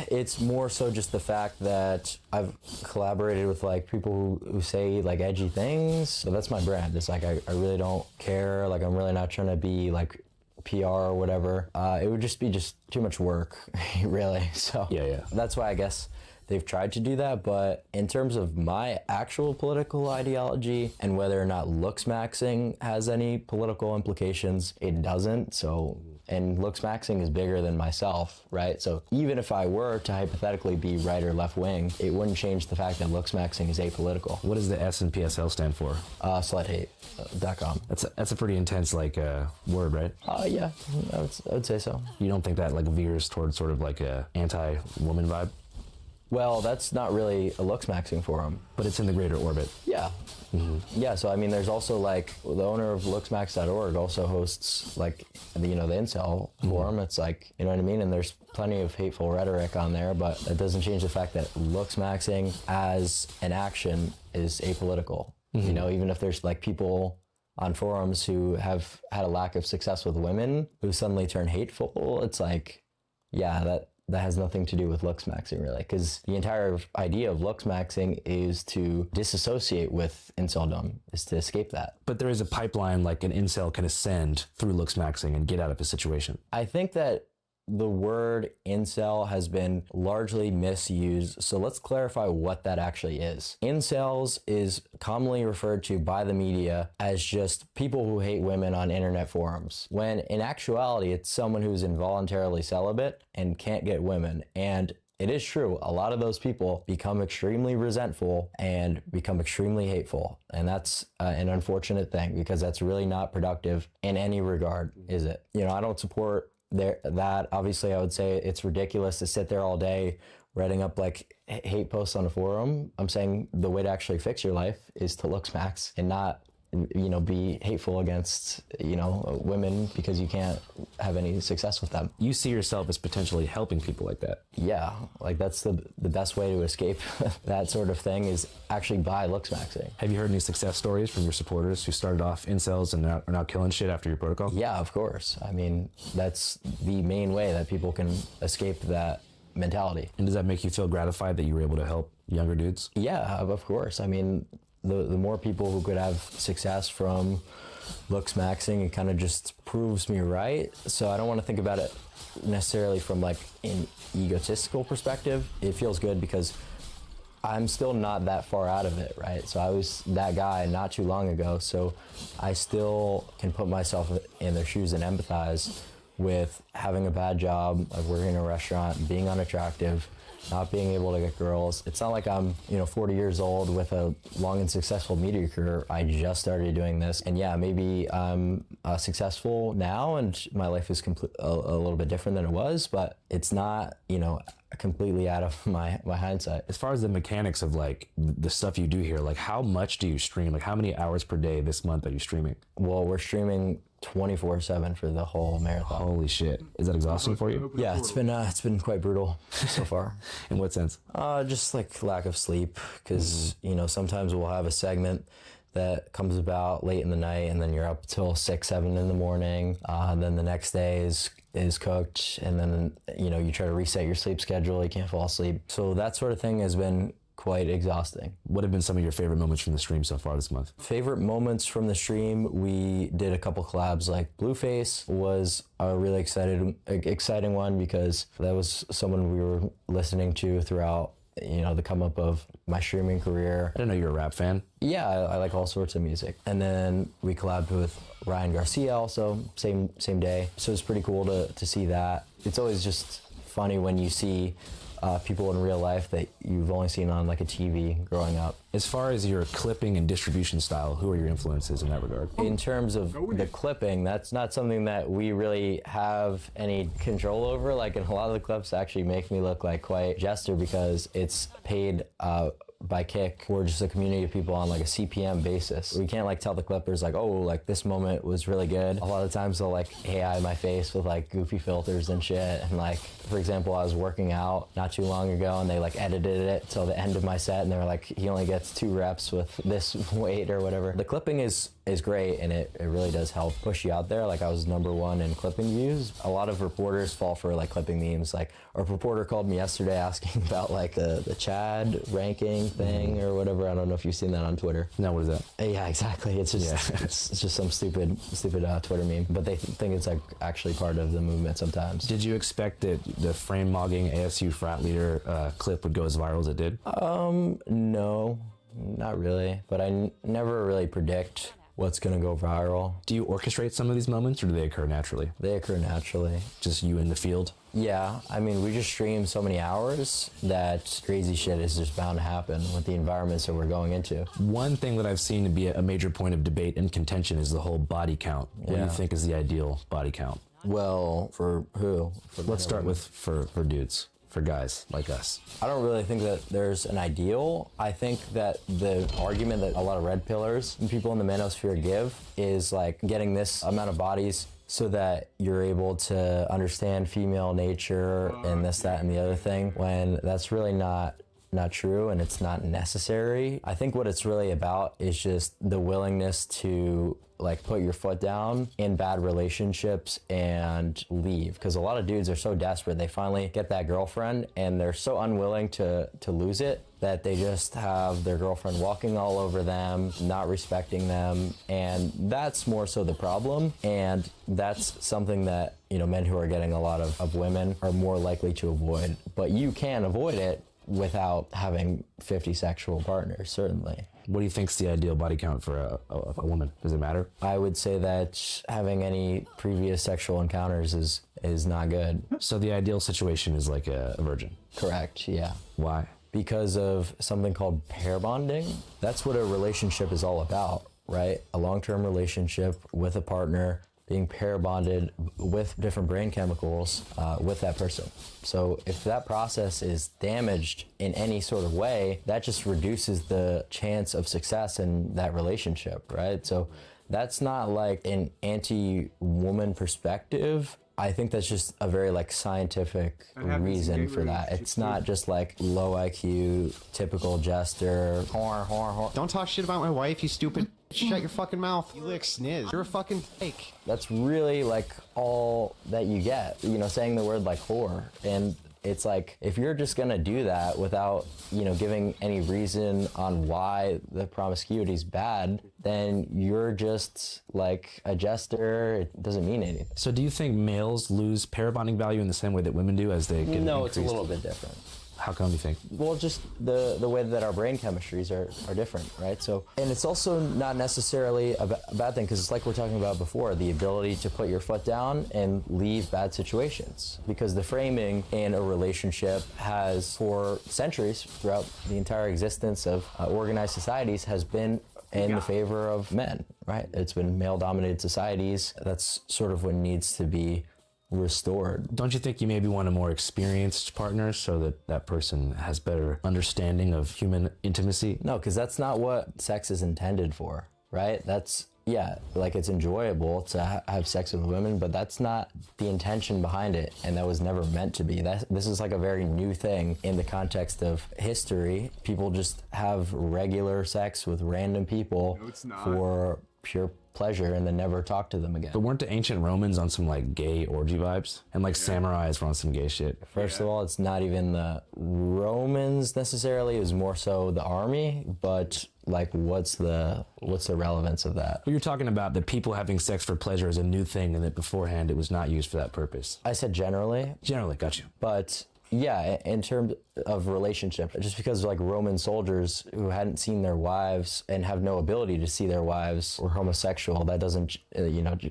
It's more so just the fact that I've collaborated with like people who say like edgy things, so that's my brand. It's like I really don't care, like I'm really not trying to be like PR or whatever. It would just be too much work, really. So yeah. That's why I guess they've tried to do that, but in terms of my actual political ideology and whether or not looks maxing has any political implications, it doesn't. So, and looks maxing is bigger than myself, right? So even if I were to hypothetically be right or left wing, it wouldn't change the fact that looks maxing is apolitical. What does the S and PSL stand for? Sluthate.com. That's a pretty intense like word, right? Yeah, I would say so. You don't think that like veers towards sort of like a anti-woman vibe? Well, that's not really a looks maxing forum. But it's in the greater orbit. Yeah. Yeah, so I mean, there's also like, the owner of looksmax.org also hosts like, the incel forum. It's like, you know what I mean? And there's plenty of hateful rhetoric on there, but it doesn't change the fact that looks maxing as an action is apolitical. You know, even if there's like people on forums who have had a lack of success with women who suddenly turn hateful, it's like, yeah, that has nothing to do with looks maxing, really, because the entire idea of looks maxing is to disassociate with inceldom, is to escape that. But there is a pipeline like an incel can ascend through looks maxing and get out of a situation. I think that the word incel has been largely misused, so let's clarify what that actually is. Incels is commonly referred to by the media as just people who hate women on internet forums, when in actuality it's someone who's involuntarily celibate and can't get women. And it is true, a lot of those people become extremely resentful and become extremely hateful. And that's an unfortunate thing, because that's really not productive in any regard, is it? I don't support that. Obviously, I would say it's ridiculous to sit there all day writing up like hate posts on a forum. I'm saying the way to actually fix your life is to looks max and not be hateful against women because you can't have any success with them. You see yourself as potentially helping people like that. Yeah, like that's the best way to escape that sort of thing is actually by looks maxing. Have you heard any success stories from your supporters who started off incels and are now killing shit after your protocol? Yeah, of course. I mean, that's the main way that people can escape that mentality. And does that make you feel gratified that you were able to help younger dudes? Yeah, of course. I mean, the more people who could have success from looks maxing, it kind of just proves me right. So I don't want to think about it necessarily from like an egotistical perspective. It feels good because I'm still not that far out of it, right? So I was that guy not too long ago, so I still can put myself in their shoes and empathize with having a bad job, like working in a restaurant, being unattractive, not being able to get girls. It's not like I'm 40 years old with a long and successful media career. I just started doing this, and yeah, maybe I'm successful now and my life is a little bit different than it was, but it's not completely out of my hindsight. As far as the mechanics of like the stuff you do here, like how much do you stream? Like how many hours per day this month are you streaming? Well, we're streaming 24/7 for the whole marathon. Holy shit. Is that exhausting for you? Yeah, it's been quite brutal so far. In what sense? Just like lack of sleep, because you know, sometimes we'll have a segment that comes about late in the night, and then you're up till 6, 7 in the morning. Then the next day is cooked, and then you know, you try to reset your sleep schedule. You can't fall asleep, so that sort of thing has been quite exhausting. What have been some of your favorite moments from the stream so far this month? Favorite moments from the stream, we did a couple collabs. Like Blueface was a really exciting one, because that was someone we were listening to throughout, you know, the come up of my streaming career. I didn't know you were a rap fan. Yeah, I like all sorts of music. And then we collabed with Ryan Garcia also, same day. So it's pretty cool to see that. It's always just funny when you see people in real life that you've only seen on like a TV growing up. As far as your clipping and distribution style, who are your influences in that regard? In terms of the clipping, that's not something that we really have any control over. Like, in a lot of the clips actually make me look like quite jester, because it's paid by Kick. We're just a community of people on like a CPM basis. We can't like tell the clippers like, oh, like this moment was really good. A lot of times they'll like AI my face with like goofy filters and shit. And like, for example, I was working out not too long ago, and they like edited it till the end of my set, and they were like, he only gets 2 reps with this weight or whatever. The clipping is great, and it really does help push you out there. Like, I was #1 in clipping views. A lot of reporters fall for like clipping memes. Like, a reporter called me yesterday asking about like the Chad ranking thing or whatever. I don't know if you've seen that on Twitter. No, what is that? Yeah, exactly. It's just it's just some stupid Twitter meme, but they think it's like actually part of the movement sometimes. Did you expect that the frame mogging ASU frat leader clip would go as viral as it did? No, not really. But I never really predict what's gonna go viral. Do you orchestrate some of these moments, or do they occur naturally? They occur naturally. Just you in the field? Yeah, I mean, we just stream so many hours that crazy shit is just bound to happen with the environments that we're going into. One thing that I've seen to be a major point of debate and contention is the whole body count. What do you think is the ideal body count? Well, for who? Let's start with for dudes. For guys like us. I don't really think that there's an ideal. I think that the argument that a lot of red pillars and people in the manosphere give is like getting this amount of bodies so that you're able to understand female nature and this, that, and the other thing, when that's really not true, and it's not necessary. I think what it's really about is just the willingness to like put your foot down in bad relationships and leave, because a lot of dudes are so desperate. They finally get that girlfriend, and they're so unwilling to lose it that they just have their girlfriend walking all over them, not respecting them, and that's more so the problem. And that's something that, you know, men who are getting a lot of women are more likely to avoid. But you can avoid it without having 50 sexual partners, certainly. What do you think's the ideal body count for a woman? Does it matter? I would say that having any previous sexual encounters is not good. So the ideal situation is like a virgin? Correct, yeah. Why? Because of something called pair bonding. That's what a relationship is all about, right? A long-term relationship with a partner, being pair bonded with different brain chemicals with that person. So if that process is damaged in any sort of way, that just reduces the chance of success in that relationship, right? So that's not like an anti-woman perspective. I think that's just a very like scientific reason for that. It's not just like low IQ, typical jester, whore. Don't talk shit about my wife, you stupid. Shut your fucking mouth. You lick sniz. You're a fucking fake. That's really like all that you get, you know, saying the word like whore. And it's like, if you're just gonna do that without, you know, giving any reason on why the promiscuity is bad, then you're just like a jester. It doesn't mean anything. So do you think males lose pair bonding value in the same way that women do as they get No, increased? it's a little bit different. How come, do you think? Well, just the way that our brain chemistries are different, right? So, and it's also not necessarily a bad thing, because it's like we're talking about before, the ability to put your foot down and leave bad situations. Because the framing in a relationship has, for centuries, throughout the entire existence of organized societies, has been in the favor of men, right? It's been male-dominated societies. That's sort of what needs to be restored. Don't you think you maybe want a more experienced partner so that that person has better understanding of human intimacy? No, because that's not what sex is intended for, right? That's yeah, like it's enjoyable to have sex with women, but that's not the intention behind it, and that was never meant to be. This is like a very new thing in the context of history. People just have regular sex with random people for pure pleasure and then never talk to them again. But weren't the ancient Romans on some like gay orgy vibes? And like samurais were on some gay shit? First of all, it's not even the Romans necessarily, it was more so the army, but like what's the relevance of that? Well, you're talking about the people having sex for pleasure is a new thing and that beforehand it was not used for that purpose. I said generally. Generally, got you. But yeah, in terms of relationship, just because like Roman soldiers who hadn't seen their wives and have no ability to see their wives were homosexual, that doesn't,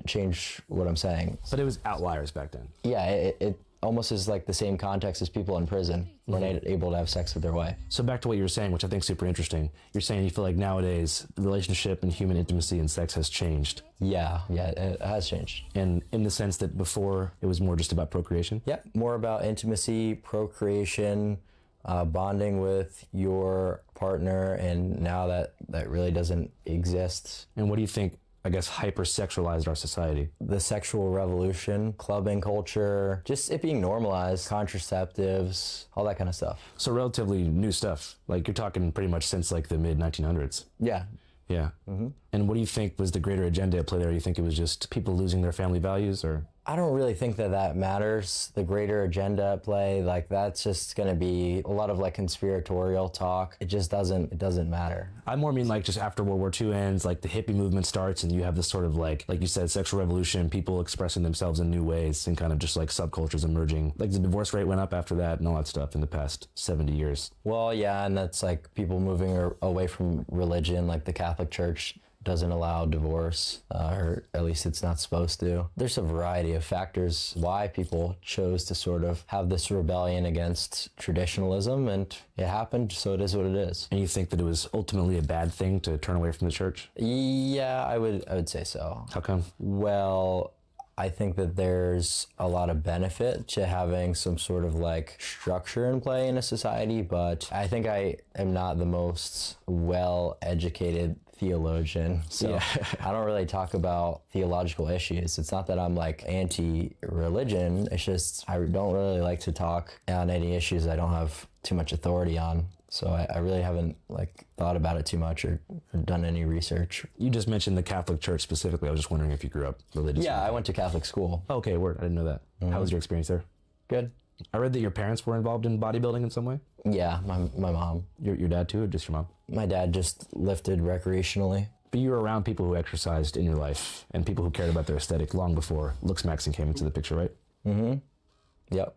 change what I'm saying. But it was outliers back then. Yeah, it almost is like the same context as people in prison when they're able to have sex with their wife. So back to what you were saying, which I think is super interesting. You're saying you feel like nowadays the relationship and human intimacy and sex has changed. Yeah, it has changed. And in the sense that before it was more just about procreation? Yeah, more about intimacy, procreation, bonding with your partner, and now that really doesn't exist. And what do you think, I guess, hypersexualized our society? The sexual revolution, clubbing culture, just it being normalized, contraceptives, all that kind of stuff. So relatively new stuff. Like you're talking pretty much since like the mid 1900s. Yeah. Yeah. Mm-hmm. And what do you think was the greater agenda at play there? You think it was just people losing their family values, or? I don't really think that matters. The greater agenda at play, like that's just going to be a lot of like conspiratorial talk. It just doesn't matter. I more mean like just after World War II ends, like the hippie movement starts and you have this sort of like you said, sexual revolution, people expressing themselves in new ways and kind of just like subcultures emerging. Like the divorce rate went up after that and all that stuff in the past 70 years. Well, yeah, and that's like people moving away from religion, like the Catholic Church doesn't allow divorce, or at least it's not supposed to. There's a variety of factors why people chose to sort of have this rebellion against traditionalism, and it happened, so it is what it is. And you think that it was ultimately a bad thing to turn away from the church? Yeah, I would say so. How come? Well, I think that there's a lot of benefit to having some sort of like structure in play in a society, but I think I am not the most well-educated theologian, so I don't really talk about theological issues. It's not that I'm like anti-religion, it's just I don't really like to talk on any issues I don't have too much authority on. So I really haven't like thought about it too much or done any research. You just mentioned the Catholic Church specifically. I was just wondering if you grew up religious. Yeah, I went to Catholic school. Okay, word. I didn't know that. Mm-hmm. How was your experience there? Good. I read that your parents were involved in bodybuilding in some way? Yeah, my mom. Your dad too, or just your mom? My dad just lifted recreationally. But you were around people who exercised in your life and people who cared about their aesthetic long before looks maxing came into the picture, right? Mm-hmm. Yep.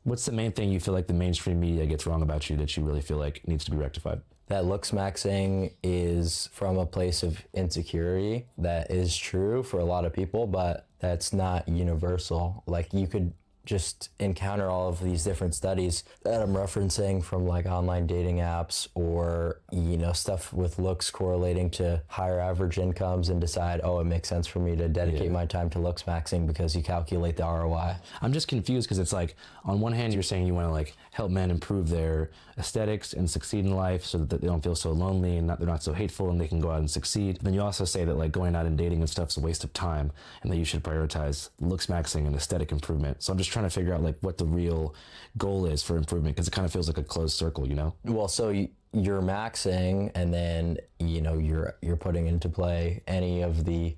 What's the main thing you feel like the mainstream media gets wrong about you that you really feel like needs to be rectified? That looks maxing is from a place of insecurity. That is true for a lot of people, but that's not universal. Like you could just encounter all of these different studies that I'm referencing from like online dating apps or, stuff with looks correlating to higher average incomes and decide, oh, it makes sense for me to dedicate my time to looks maxing because you calculate the ROI. I'm just confused because it's like, on one hand, you're saying you want to like help men improve their aesthetics and succeed in life so that they don't feel so lonely and they're not so hateful and they can go out and succeed. But then you also say that like going out and dating and stuff is a waste of time and that you should prioritize looks maxing and aesthetic improvement. So I'm just trying to figure out like what the real goal is for improvement because it kind of feels like a closed circle, Well, so you're maxing and then, you're putting into play any of the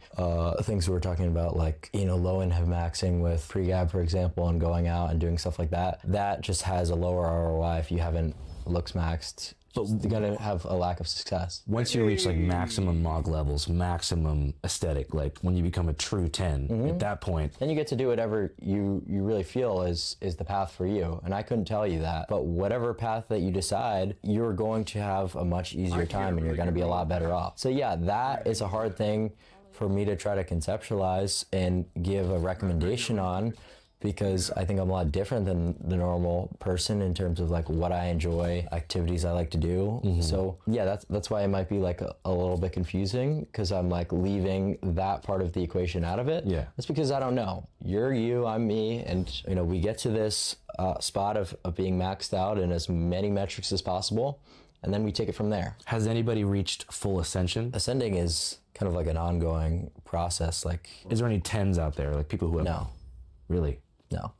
things we were talking about, like, low income maxing with pre-gab, for example, and going out and doing stuff like that. That just has a lower ROI if you haven't looks maxed. But you're gonna have a lack of success. Once you reach like maximum MOG levels, maximum aesthetic, like when you become a true 10, at that point. Then you get to do whatever you really feel is the path for you. And I couldn't tell you that. But whatever path that you decide, you're going to have a much easier time and you're gonna be a lot better off. So yeah, that is a hard thing for me to try to conceptualize and give a recommendation on, because I think I'm a lot different than the normal person in terms of like what I enjoy, activities I like to do. So yeah, that's why it might be like a little bit confusing, because I'm like leaving that part of the equation out of it. Yeah. That's because I don't know. You're you, I'm me, and we get to this spot of being maxed out in as many metrics as possible, and then we take it from there. Has anybody reached full ascension? Ascending is kind of like an ongoing process. Like, is there any 10s out there, like people who have? No. Really? No.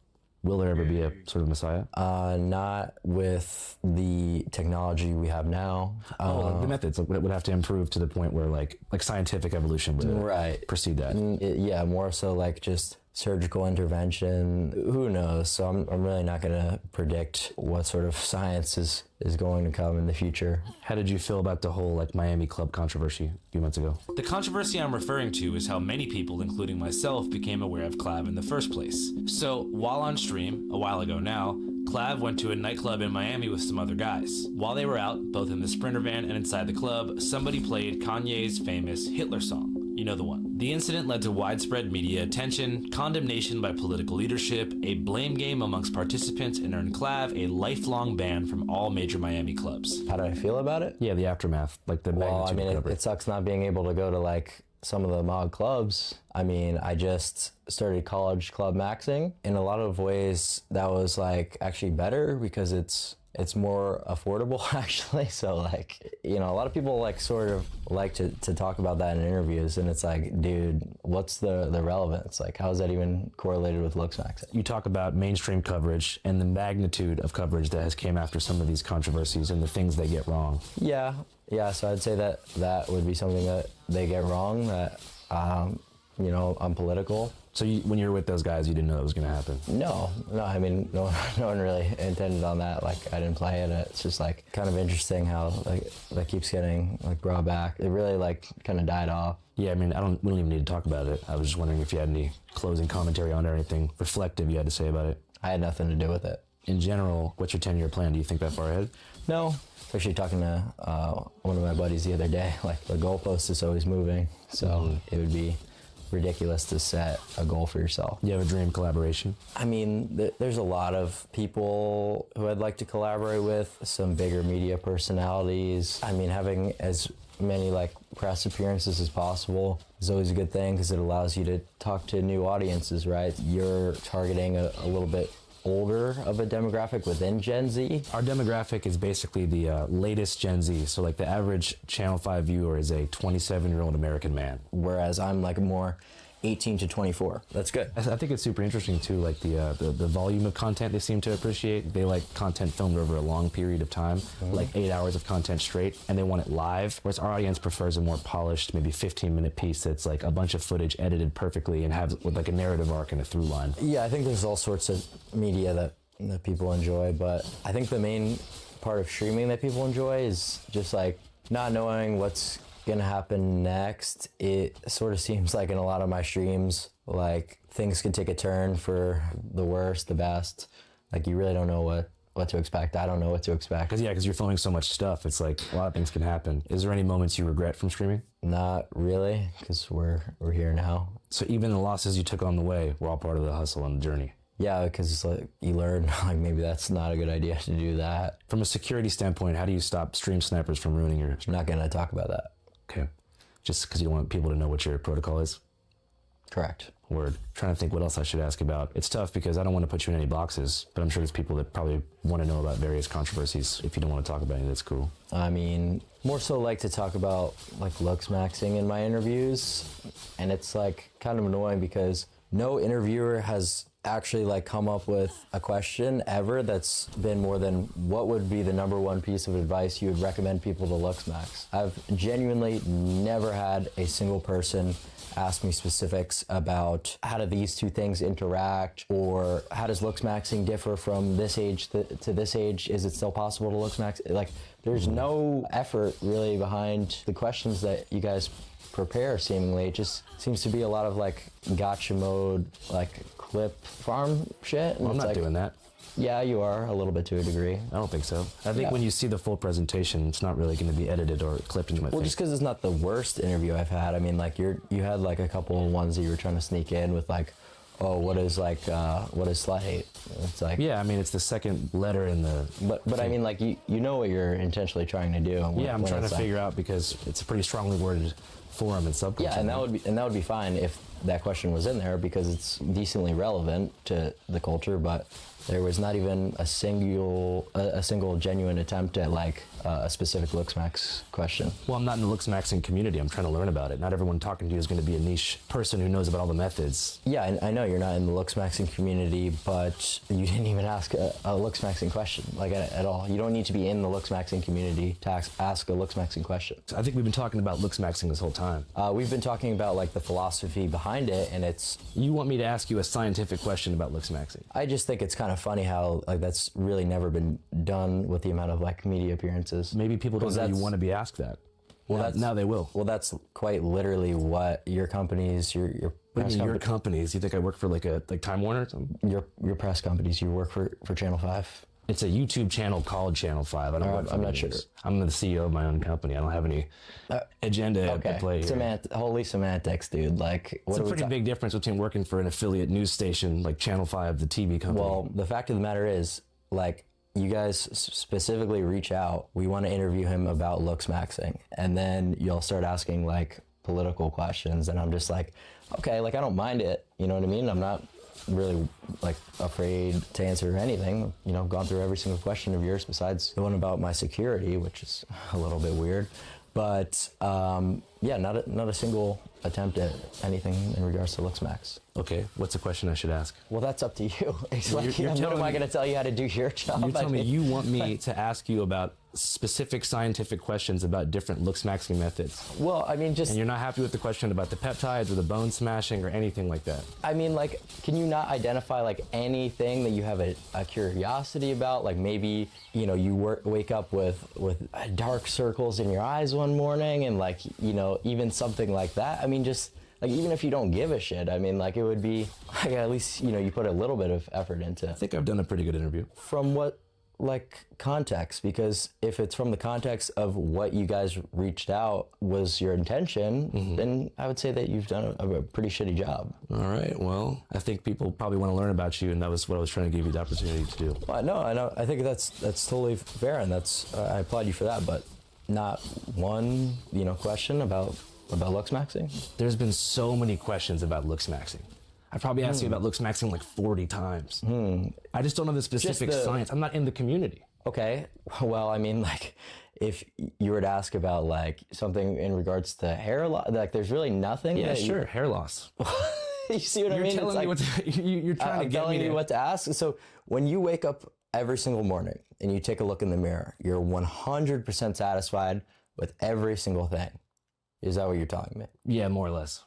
Will there ever be a sort of messiah? Not with the technology we have now. The methods would have to improve to the point where like scientific evolution would precede that. Yeah, more so like just surgical intervention. Who knows? So I'm really not going to predict what sort of science is going to come in the future. How did you feel about the whole like Miami club controversy a few months ago? The controversy I'm referring to is how many people, including myself, became aware of Clav in the first place. So while on stream, a while ago now, Clav went to a nightclub in Miami with some other guys. While they were out, both in the Sprinter van and inside the club, somebody played Kanye's famous Hitler song. You know the one. The incident led to widespread media attention, condemnation by political leadership, a blame game amongst participants, and earned Clav a lifelong ban from all major Miami clubs. How do I feel about it? Yeah, the aftermath, like the magnitude. Well, I mean, it sucks not being able to go to like some of the mod clubs. I mean, I just started college club maxing. In a lot of ways, that was like actually better because it's more affordable actually. So like, you know, a lot of people like sort of like to talk about that in interviews, and it's like, dude, what's the relevance? Like, how is that even correlated with looks maxing? You talk about mainstream coverage and the magnitude of coverage that has came after some of these controversies and the things they get wrong. Yeah, so I'd say that would be something that they get wrong, that, you know, unpolitical. So when you were with those guys, you didn't know it was going to happen? No, I mean, no one really intended on that. Like, I didn't play it. It's just like kind of interesting how like that keeps getting like brought back. It really like kind of died off. Yeah, I mean, we don't even need to talk about it. I was just wondering if you had any closing commentary on it or anything reflective you had to say about it. I had nothing to do with it. In general, what's your 10-year plan? Do you think that far ahead? No. I was actually talking to one of my buddies the other day. Like, the goalpost is always moving, so it would be ridiculous to set a goal for yourself. You have a dream collaboration? I mean, there's a lot of people who I'd like to collaborate with, some bigger media personalities. I mean, having as many like press appearances as possible is always a good thing because it allows you to talk to new audiences, right? You're targeting a little bit older of a demographic within Gen Z. Our demographic is basically the latest Gen Z. So like the average Channel 5 viewer is a 27-year-old American man. Whereas I'm like more 18 to 24. That's good. I think it's super interesting too, like the volume of content they seem to appreciate. They like content filmed over a long period of time, like 8 hours of content straight, and they want it live. Whereas our audience prefers a more polished, maybe 15-minute piece that's like a bunch of footage edited perfectly and have with like a narrative arc and a through line. Yeah, I think there's all sorts of media that people enjoy, but I think the main part of streaming that people enjoy is just like not knowing what's gonna happen next. It sort of seems like in a lot of my streams, like things could take a turn for the worst, the best. Like you really don't know what to expect. I don't know what to expect. Because you're filming so much stuff. It's like a lot of things can happen. Is there any moments you regret from streaming? Not really, because we're here now. So even the losses you took on the way were all part of the hustle and the journey. Yeah, because it's like you learn like maybe that's not a good idea to do that. From a security standpoint, how do you stop stream snipers from ruining your? I'm not gonna talk about that. Okay. Just because you don't want people to know what your protocol is? Correct. Word. Trying to think what else I should ask about. It's tough because I don't want to put you in any boxes, but I'm sure there's people that probably want to know about various controversies. If you don't want to talk about any, that's cool. I mean, more so like to talk about like looks maxing in my interviews, and it's like kind of annoying because no interviewer has actually like come up with a question ever that's been more than what would be the number one piece of advice you would recommend people to looks max. I've genuinely never had a single person ask me specifics about how do these two things interact, or how does looks maxing differ from this age to this age? Is it still possible to looks max? Like, there's no effort really behind the questions that you guys prepare, seemingly. It just seems to be a lot of like gotcha mode, like clip farm shit. Well, I'm not like, doing that. Yeah, you are a little bit to a degree. I don't think so. I think when you see the full presentation, it's not really going to be edited or clipped into my face. Well, just because it's not the worst interview I've had. I mean, like you had like a couple of ones that you were trying to sneak in with like, oh, what is slut hate? It's like, yeah, I mean, it's the second letter in the. But I mean, like you know what you're intentionally trying to do. Yeah, I'm trying to figure out because it's a pretty strongly worded forum and subculture. Yeah, and that would be fine if that question was in there because it's decently relevant to the culture, but There was not even a single genuine attempt at like a specific Looksmax question. Well, I'm not in the Looksmaxing community. I'm trying to learn about it. Not everyone talking to you is going to be a niche person who knows about all the methods. Yeah, I know you're not in the Looksmaxing community, but you didn't even ask a Looksmaxing question, like at all. You don't need to be in the Looksmaxing community to ask a Looksmaxing question. I think we've been talking about Looksmaxing this whole time. We've been talking about like the philosophy behind it, and it's... You want me to ask you a scientific question about Looksmaxing? I just think it's kind of funny how like that's really never been done with the amount of like media appearances. Maybe people don't know you want to be asked that. Well, now they will. Well, that's quite literally what your companies, your press your companies. You think I work for like Time Warner or something? Your press companies. You work for Channel 5. It's a YouTube channel called Channel 5. I'm not sure. I'm the CEO of my own company. I don't have any agenda at play here. Holy semantics, dude. Like, it's a pretty big difference between working for an affiliate news station like Channel 5, the TV company. Well, the fact of the matter is, like, you guys specifically reach out. We want to interview him about Looksmaxing, and then you'll start asking like political questions, and I'm just like, okay, like I don't mind it. You know what I mean? I'm not really like afraid to answer anything. You know, gone through every single question of yours besides the one about my security, which is a little bit weird. But yeah, not a single attempt at anything in regards to Looksmax. Okay, what's the question I should ask? Well, that's up to you. What You're am I going to tell you how to do your job? You tell me you want me to ask you about specific scientific questions about different Looksmaxing methods. Well, I mean, and you're not happy with the question about the peptides or the bone smashing or anything like that. I mean, like, can you not identify like anything that you have a curiosity about? Like maybe, you know, you wake up with dark circles in your eyes one morning, and like, you know, even something like that. I mean, just like, even if you don't give a shit, I mean, like, it would be like, at least, you know, you put a little bit of effort into. I think I've done a pretty good interview. From what like context? Because if it's from the context of what you guys reached out was your intention, then I would say that you've done a pretty shitty job. All right, well, I think people probably want to learn about you, and that was what I was trying to give you the opportunity to do. Well, no, I know. I think that's totally fair, and that's I applaud you for that. But not one, you know, question about Looksmaxing. There's been so many questions about Looksmaxing. I probably asked you about Looksmaxing like 40 times. I just don't know the specific science. I'm not in the community. Okay. Well, I mean, like, if you were to ask about like something in regards to hair loss, like there's really nothing. Yeah, sure, hair loss. You see what I mean? Telling me what you're trying to get me to. What to ask. So when you wake up every single morning and you take a look in the mirror, you're 100% satisfied with every single thing. Is that what you're telling me? Yeah, more or less.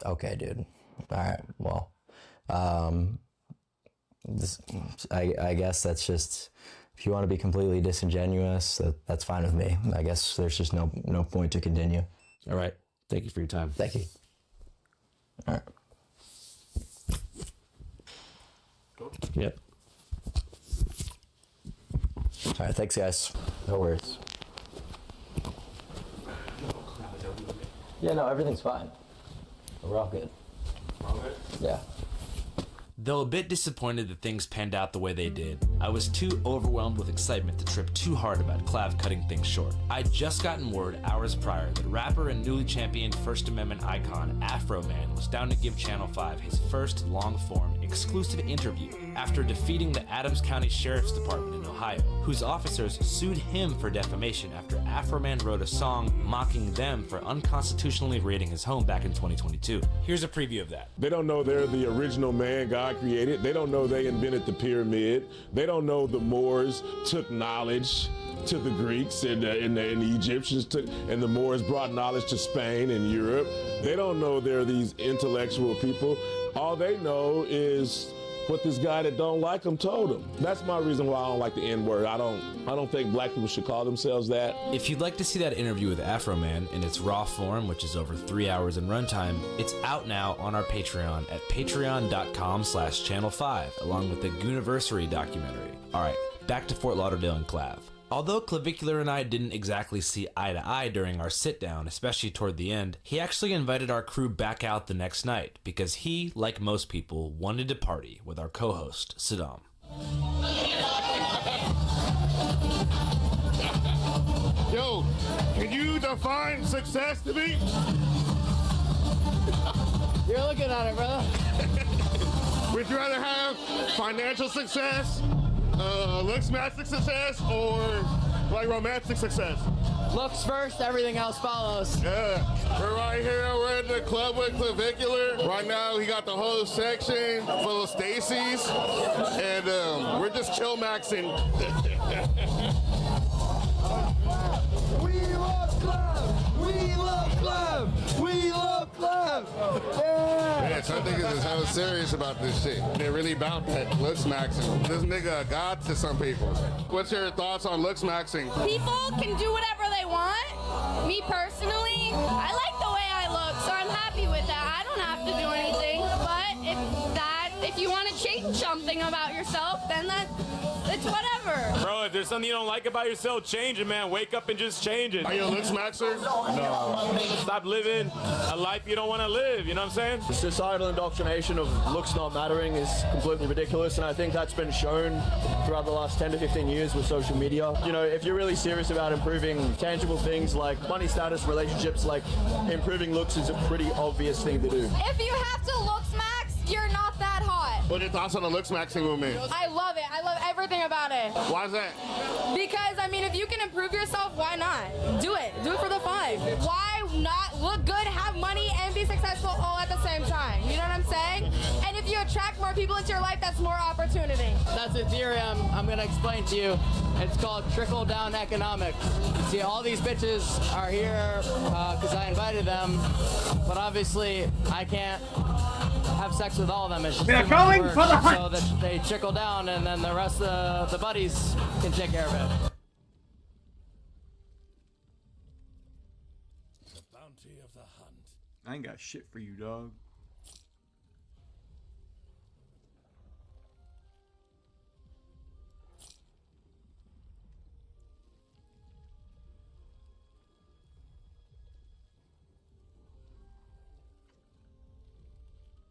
Okay, dude. All right. Well, I guess that's just, if you want to be completely disingenuous, that's fine with me. I guess there's just no point to continue. All right. Thank you for your time. Thank you. All right. Yep. All right. Thanks, guys. No worries. Yeah, no, everything's fine. We're all good. Yeah. Though a bit disappointed that things panned out the way they did, I was too overwhelmed with excitement to trip too hard about Clav cutting things short. I'd just gotten word hours prior that rapper and newly championed First Amendment icon Afro Man was down to give Channel 5 his first long-form, exclusive interview after defeating the Adams County Sheriff's Department in Ohio, whose officers sued him for defamation after Afro Man wrote a song mocking them for unconstitutionally raiding his home back in 2022. Here's a preview of that. They don't know they're the original man God created. They don't know they invented the pyramid. They don't know the Moors took knowledge to the Greeks and the Egyptians took, and the Moors brought knowledge to Spain and Europe. They don't know they're these intellectual people. All they know is what this guy that don't like them told them. That's my reason why I don't like the N-word. I don't think black people should call themselves that. If you'd like to see that interview with Afro Man in its raw form, which is over 3 hours in runtime, it's out now on our Patreon at patreon.com/channel5, along with the Gooniversary documentary. All right, back to Fort Lauderdale and Clav. Although Clavicular and I didn't exactly see eye to eye during our sit-down, especially toward the end, he actually invited our crew back out the next night because he, like most people, wanted to party with our co-host, Saddam. Yo, can you define success to me? You're looking at it, brother. Would you rather have financial success, looks matching success, or like romantic success? Looks first, everything else follows. Yeah, we're right here. We're in the club with Clavicular. Right now, he got the whole section full of Stacy's, and we're just chill maxing. We love club! We love club! We love club! Yeah! Yeah, some niggas is hella serious about this shit. They're really about that looks maxing. This nigga a god to some people. What's your thoughts on looks maxing? People can do whatever they want. Me personally, I like the way I look, so I'm happy with that. I don't have to do anything. But if you want to change something about yourself, then it's whatever. Bro, if there's something you don't like about yourself, change it, man. Wake up and just change it. Are you a looks maxer? No. Stop living a life you don't want to live, you know what I'm saying? The societal indoctrination of looks not mattering is completely ridiculous, and I think that's been shown throughout the last 10 to 15 years with social media. You know, if you're really serious about improving tangible things like money, status, relationships, like improving looks is a pretty obvious thing to do. If you have to looks max, you're not that hot. What are your thoughts on the looks maxing movement? I love it. I love everything about it. Why is that? Because, I mean, if you can improve yourself, why not? Do it. Do it for the fun. Why not look good, have money, and be successful all at the same time? You know what I'm saying? And if you attract more people into your life, that's more opportunity. That's a theorem I'm going to explain to you. It's called trickle-down economics. See, all these bitches are here because I invited them, but obviously I can't have sex with all of them. It's just They're too much going work, for the hunt. so that they trickle down, and then the rest of the buddies can take care of it. The bounty of the hunt. I ain't got shit for you, dog.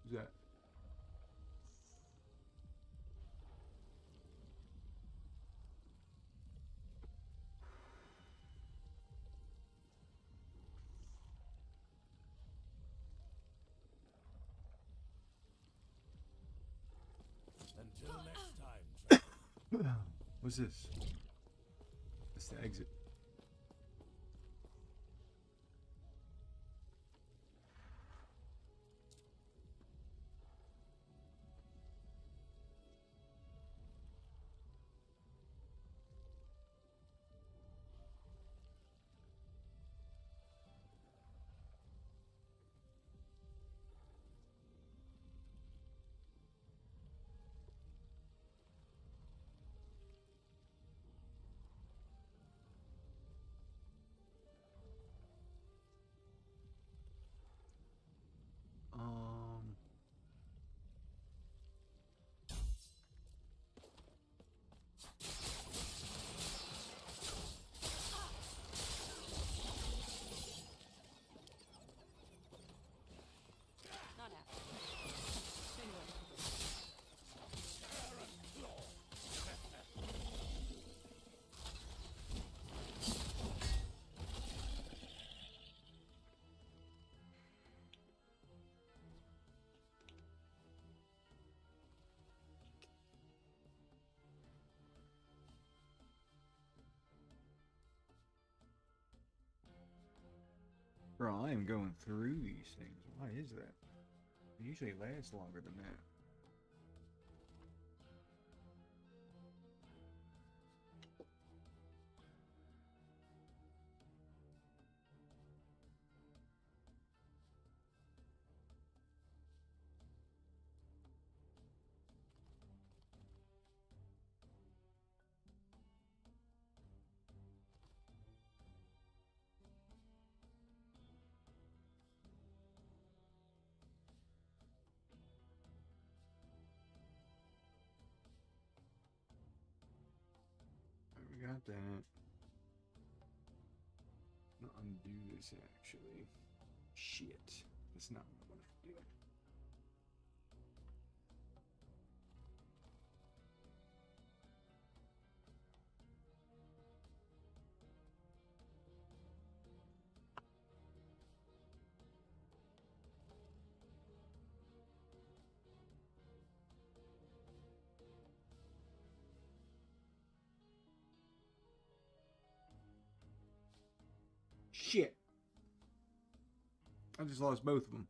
Who's that? Until next time. What's this? That's the exit. Bro, I am going through these things. Why is that? They usually last longer than that. We got that. No, undo this actually. Shit. That's not what I want to do. Shit. I just lost both of them.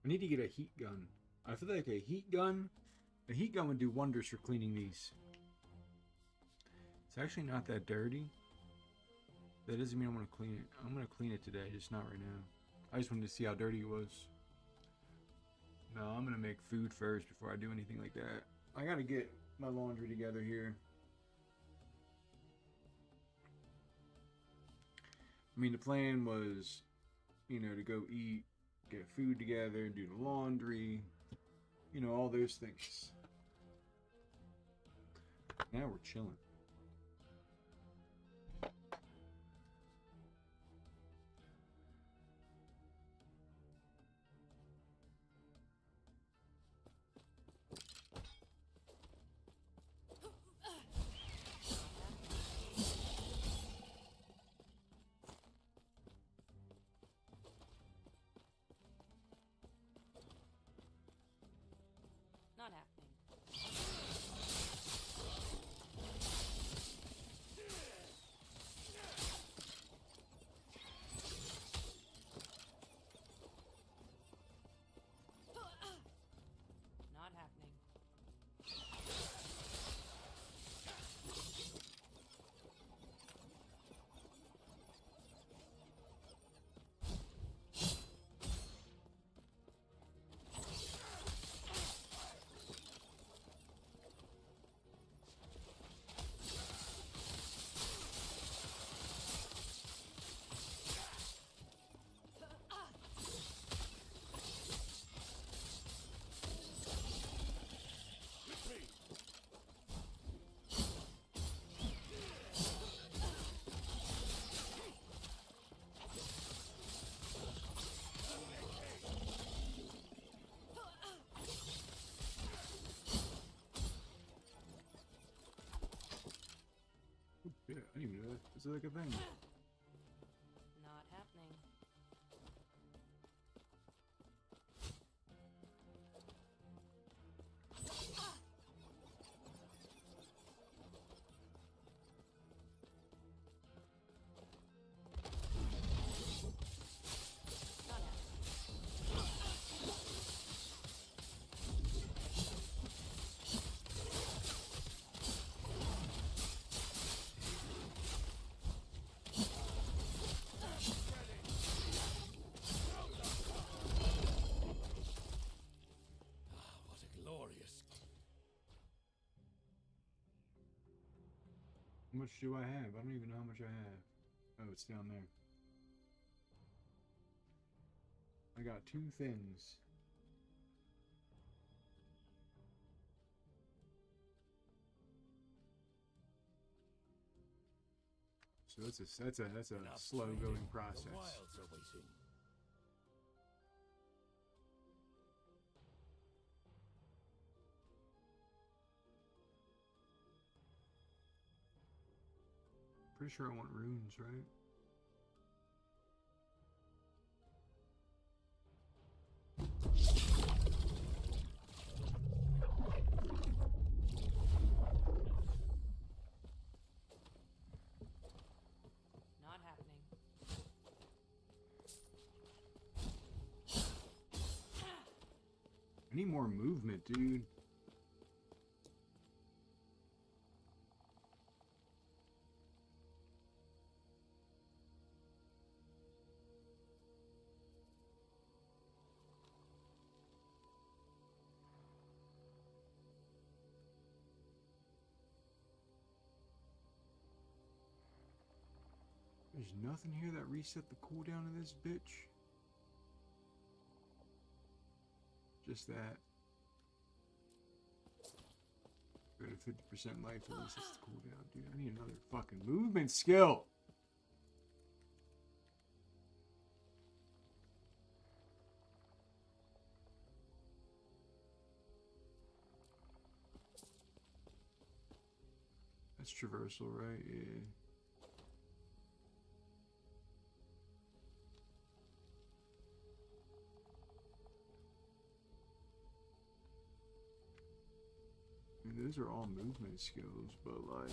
I need to get a heat gun. I feel like a heat gun would do wonders for cleaning these. It's actually not that dirty. That doesn't mean I'm going to clean it. I'm going to clean it today, just not right now. I just wanted to see how dirty it was. No, I'm going to make food first before I do anything like that. I got to get my laundry together here. I mean, the plan was, you know, to go eat, get food together, do the laundry, you know, all those things. Now we're chilling. Not happening. Not happening. Yeah, I didn't even know that. Is it like a thing? Not happening. Glorious. How much do I have? I don't even know how much I have. Oh, it's down there. I got 2 things. So that's a slow going process. Pretty sure I want runes, right? Not happening. I need more movement, dude. There's nothing here that reset the cooldown of this bitch. Just that. Go to 50% life and resets the cooldown. Dude, I need another fucking movement skill. That's traversal, right? Yeah. I mean, those are all movement skills, but like...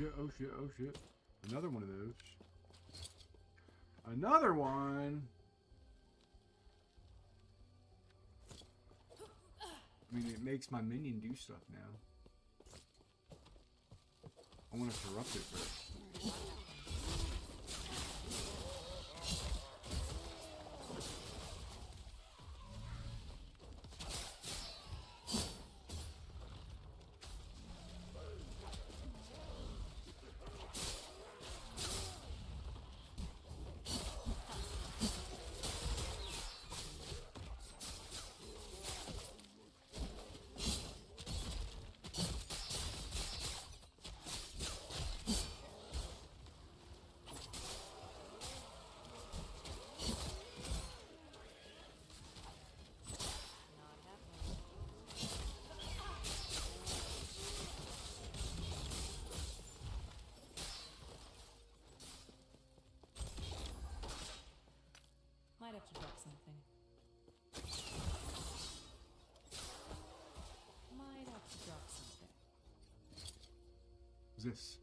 shit, oh shit, oh shit. Another one of those. Another one! I mean, it makes my minion do stuff now. I want to corrupt it first. Might have to drop something. Might have to drop something. What's this?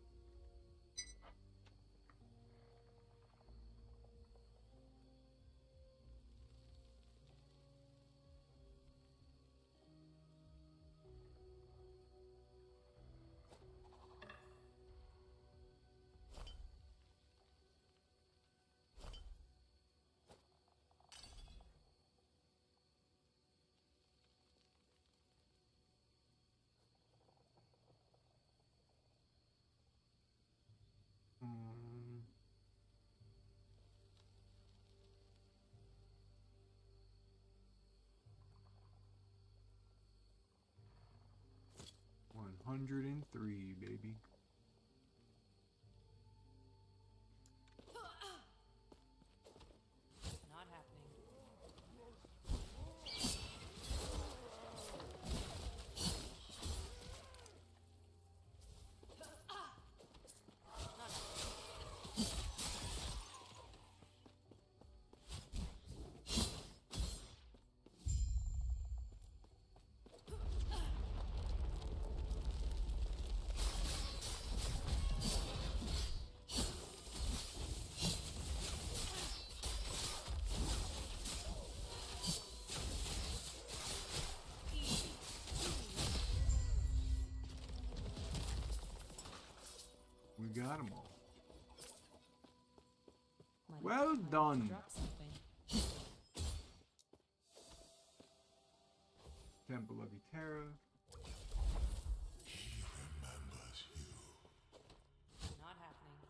$103, baby. Not happening. We got them all. Well done. Temple of Eterra. Not happening.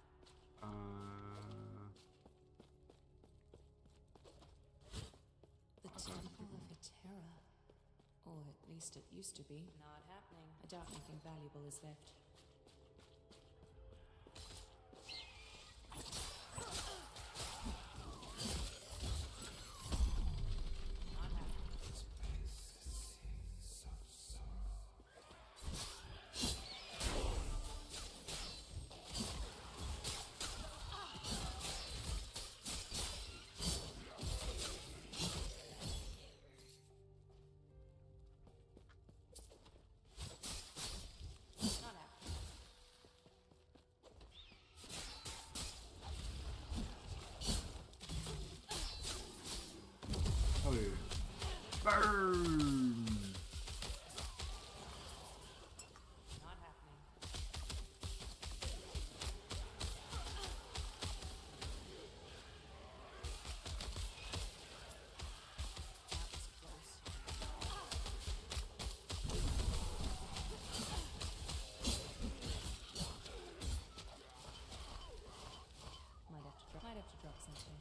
The Temple of Eterra. Or at least it used to be. Not happening. I doubt anything valuable is left. Oh yeah. Burn! Not happening. Might have to drop something.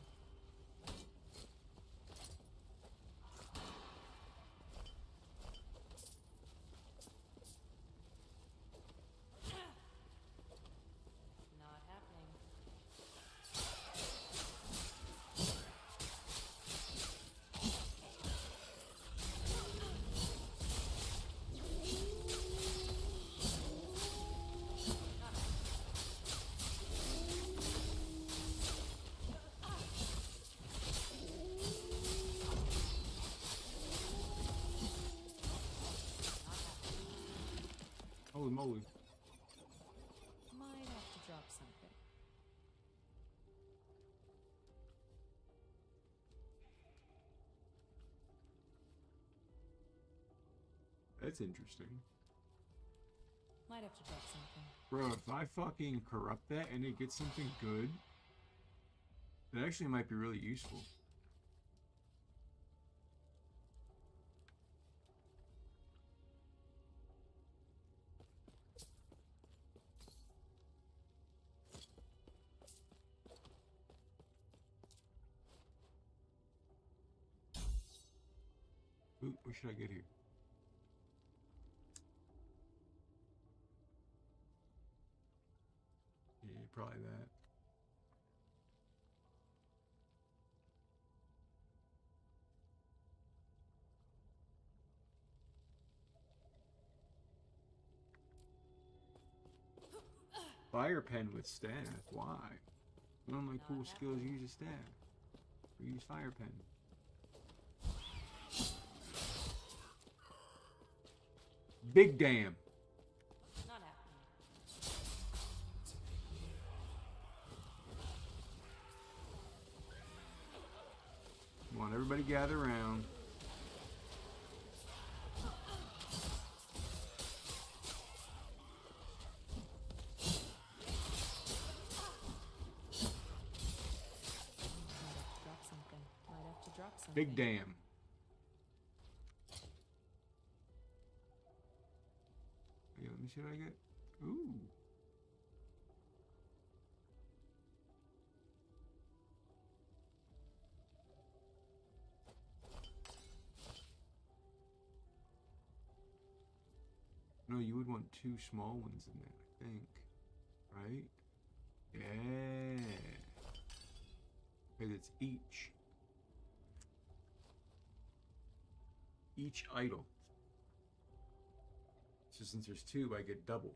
Not happening. Holy moly. Might have drop something. That's interesting. Might have to drop something. Bro, if I fucking corrupt that and it gets something good, that actually might be really useful. Ooh, what should I get here? Yeah, probably that. Fire pen with staff. Why? One of my cool skills use a staff. We use fire pen. Big damn. Not happening. Come on, everybody gather around. Drop something. Might have to drop something. Big damn. Okay, let me see what I get. Ooh. No, you would want two small ones in there, I think. Right? Yeah. Because it's each. Each idol. So since there's two, I get double.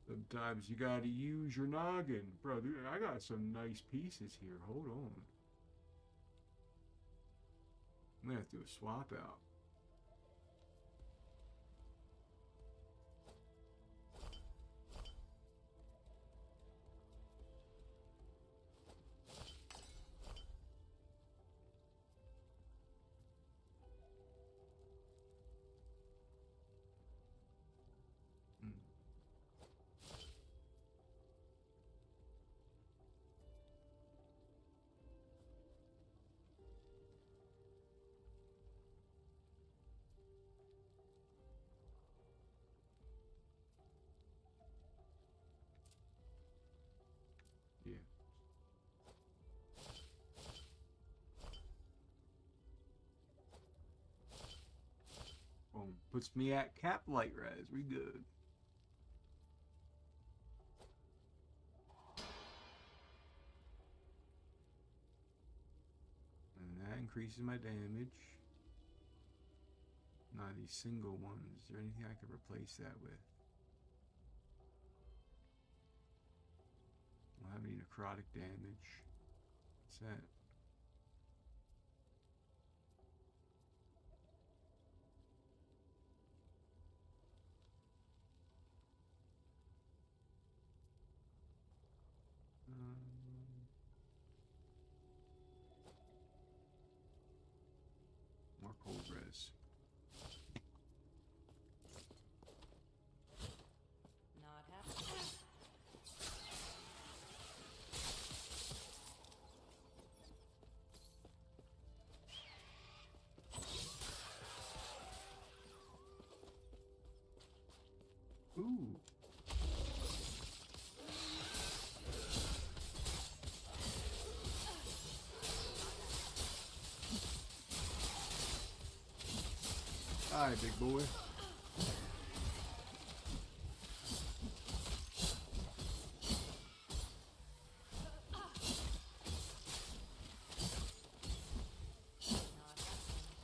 Sometimes you gotta use your noggin. Bro, dude, I got some nice pieces here. Hold on. I'm gonna have to do a swap out. Yeah. Boom. Puts me at cap light res. We good. And that increases my damage. Now these single ones. Is there anything I could replace that with? Don't have any necrotic damage. What's that? More cold res. Not happening. Ooh. All right, big boy.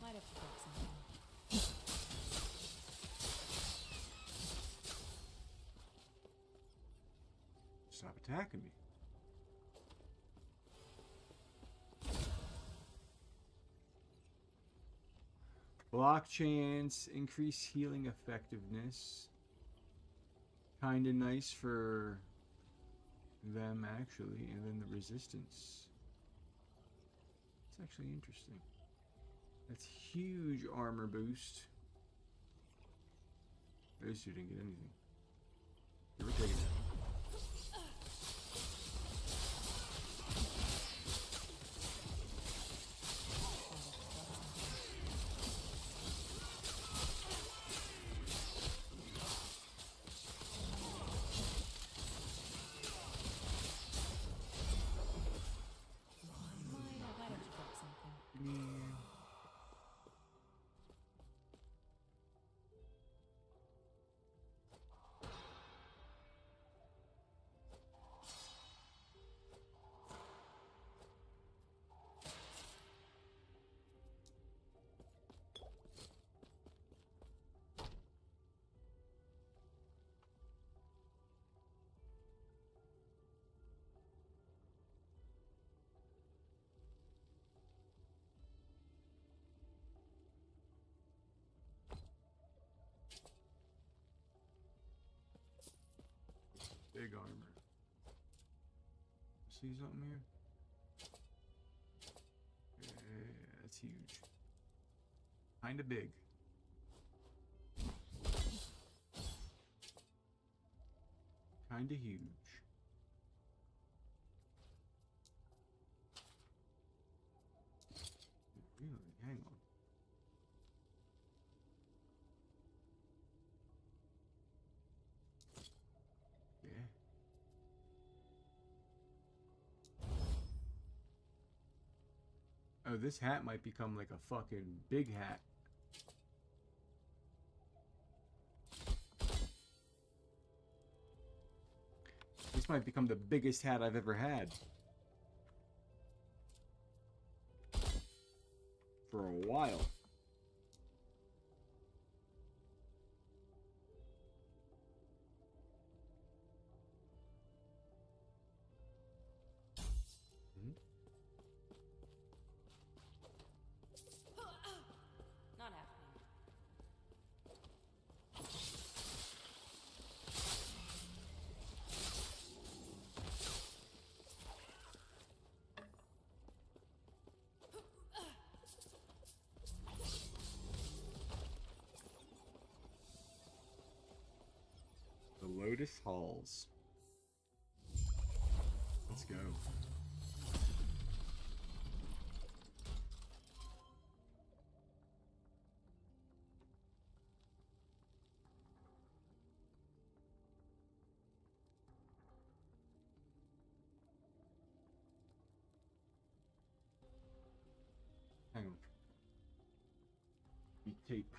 Might have to drop something. Stop attacking me. Block chance, increase healing effectiveness. Kinda nice for them actually, and then the resistance. It's actually interesting. That's huge armor boost. Those two didn't get anything. They were taking it. Why don't you drop something? Big armor. See something here? Yeah, that's huge. Kinda big. Kinda huge. Really? Hang on. Yeah. Oh, this hat might become like a fucking big hat. This might become the biggest hat I've ever had. For a while. Not happening. The Lotus Halls. Let's go. Hang on. Beat tape.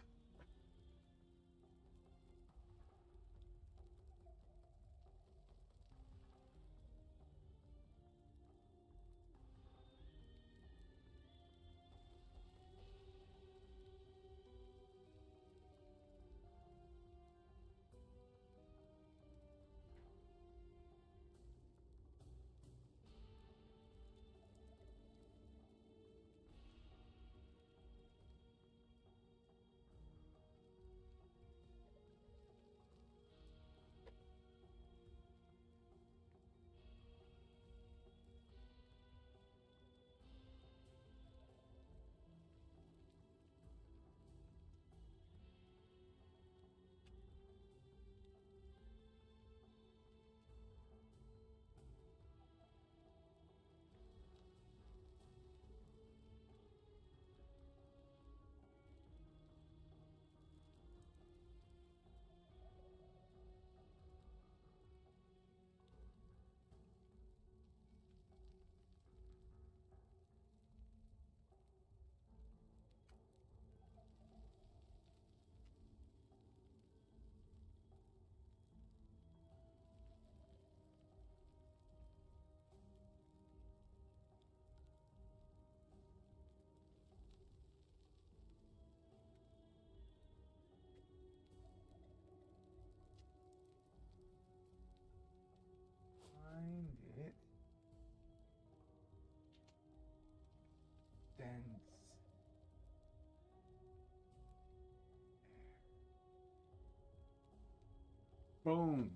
Boom.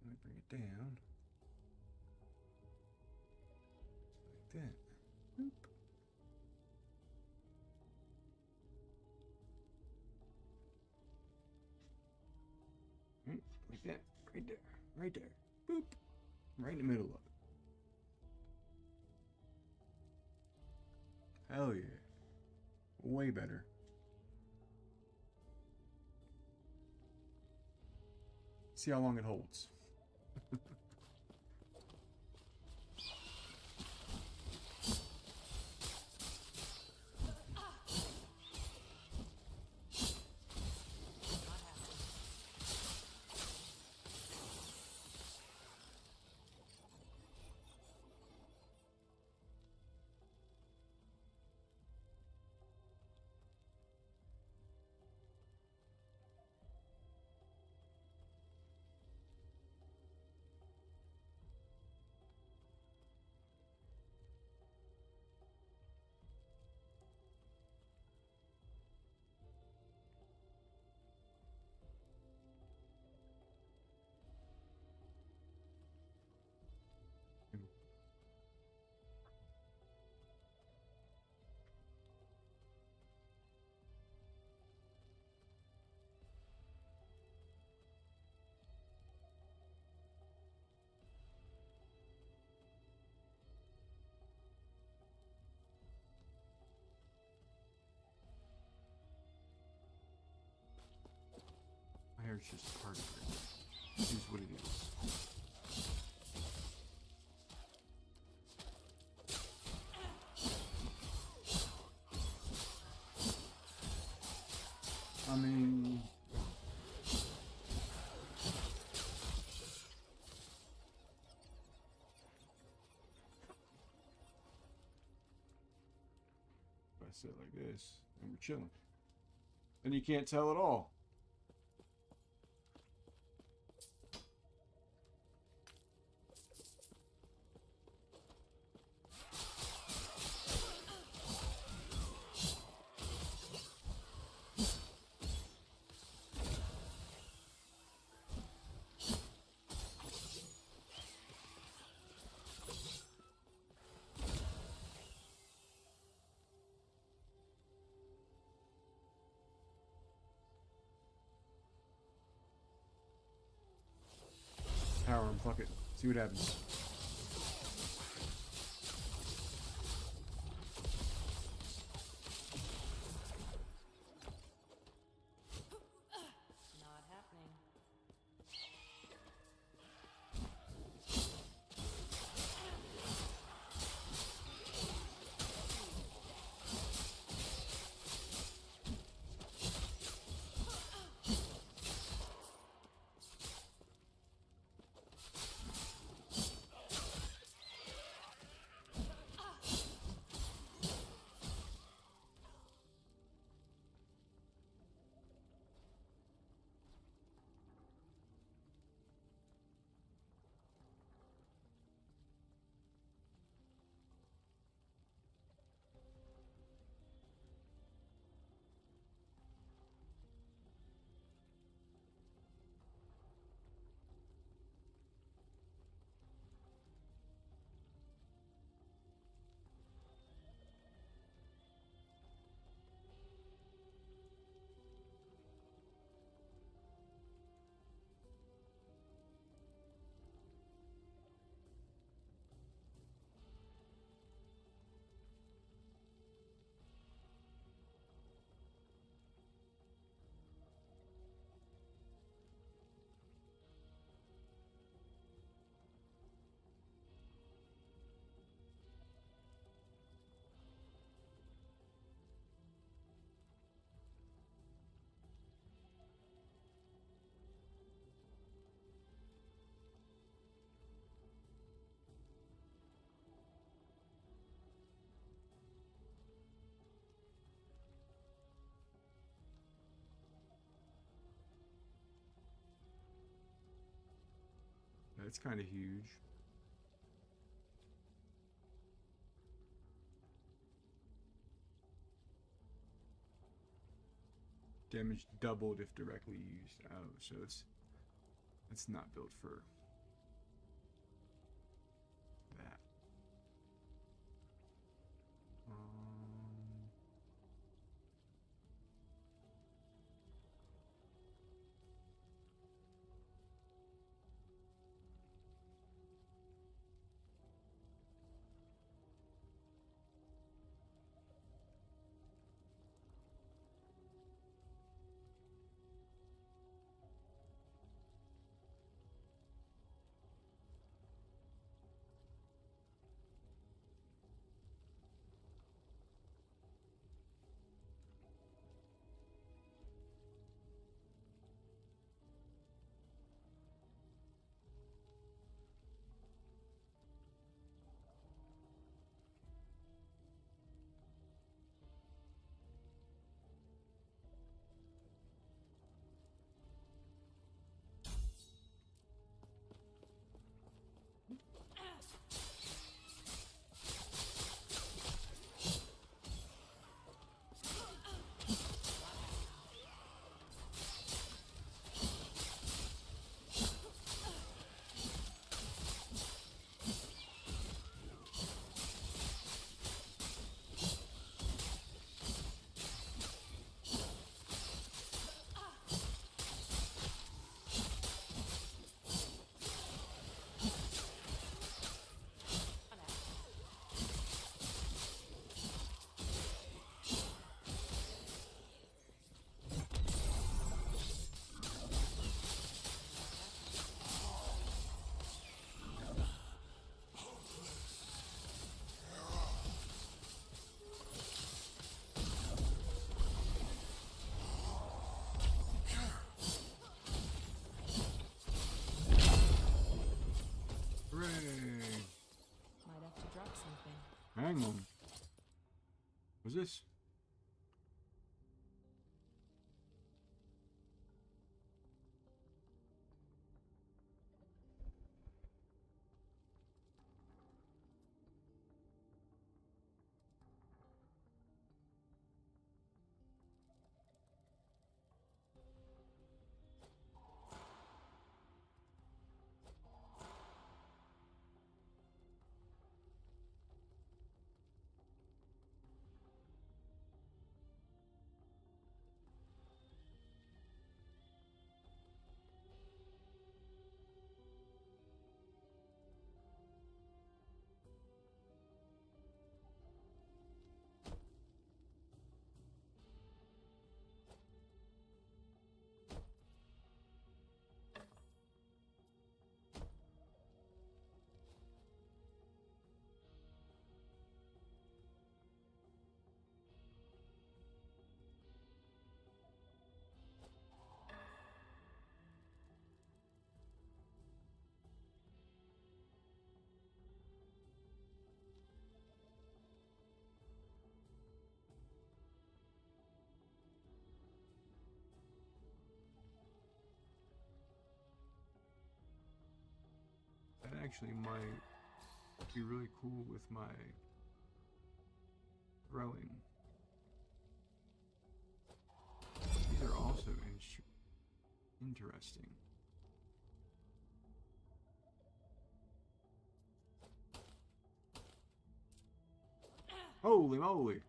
Let me bring it down. Like that. Boop. Like that. Right there. Right there. Boop. Right in the middle of it. Hell yeah. Way better. See how long it holds. My hair's just part of it. It is what it is. I mean... If I sit like this, and we're chilling. Then you can't tell at all. Power him, fuck it. See what happens. Not happening. That's kind of huge. Damage doubled if directly used. Oh, so it's not built for that. Might have to drop something. Hang on. What's this? That actually might be really cool with my throwing. These are also interesting. Holy moly!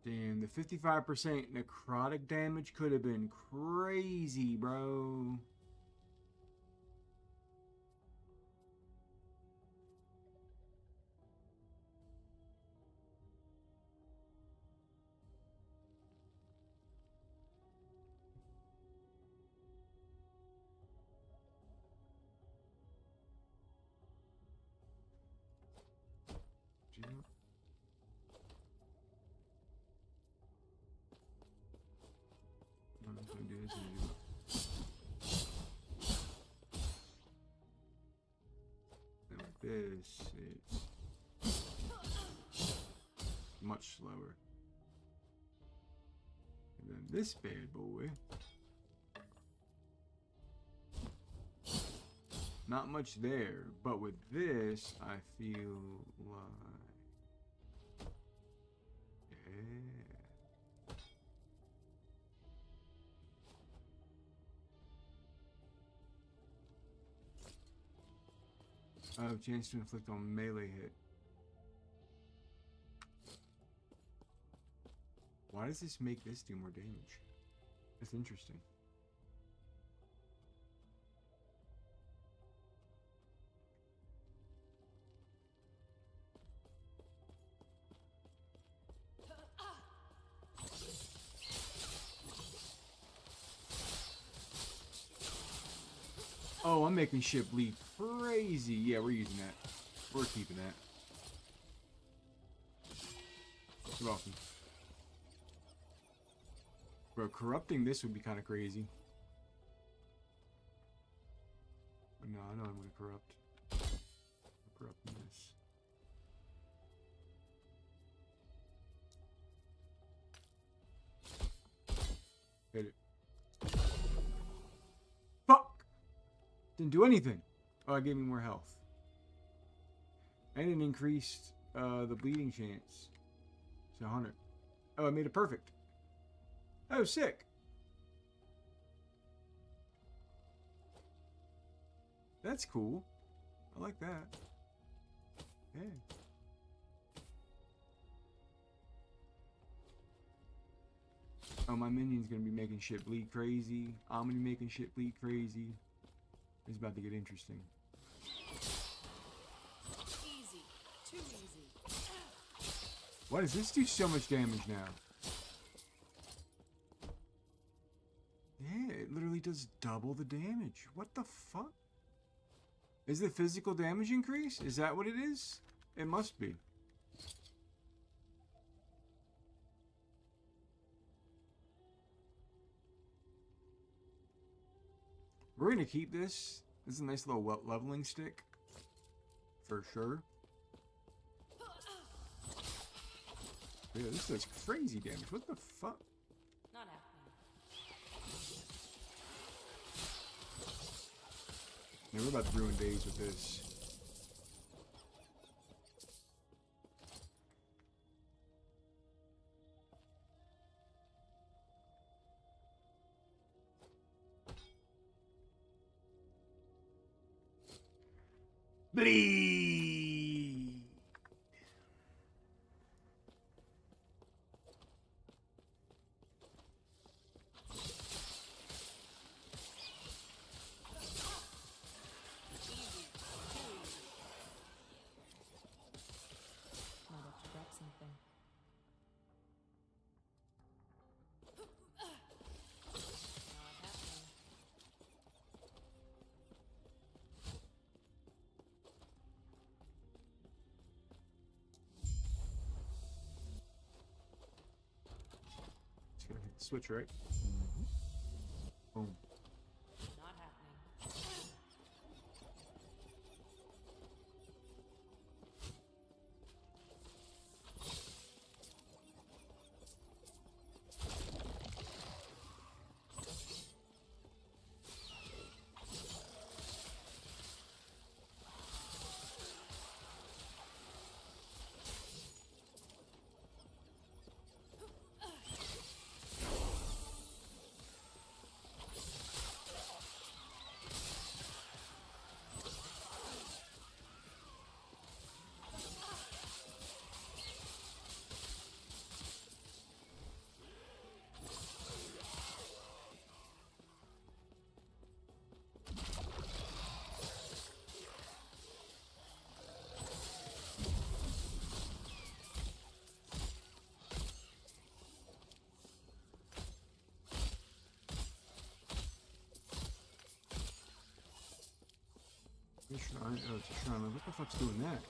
Damn, the 55% necrotic damage could have been crazy, bro. Do you know? I'm gonna do this and do it. Then with this, it's much slower. And then this bad boy, not much there, but with this, I feel like Oh, chance to inflict on melee hit. Why does this make this do more damage? That's interesting. Oh, I'm making shit bleed crazy. Yeah, we're using that. We're keeping that. You're welcome. Bro, corrupting this would be kind of crazy. But no, I know I'm gonna corrupt. I'm corrupting this. Hit it. Fuck! Didn't do anything. Oh, it gave me more health. And it increased the bleeding chance to 100. Oh, it made it perfect. Oh, sick. That's cool. I like that. Yeah. Oh, my minion's gonna be making shit bleed crazy. I'm gonna be making shit bleed crazy. It's about to get interesting. Easy. Too easy. Why does this do so much damage now? Yeah, it literally does double the damage. What the fuck? Is the physical damage increase? Is that what it is? It must be. We're gonna keep this. This is a nice little leveling stick. For sure. Yeah, this does crazy damage. What the fuck? Not happening. Yeah, we're about to ruin days with this. Bleed! Might have to drop something. Not happening. Just gonna hit the switch, right? Boom. Not happening. Shrine. Oh, it's a shrine. What the fuck's doing that?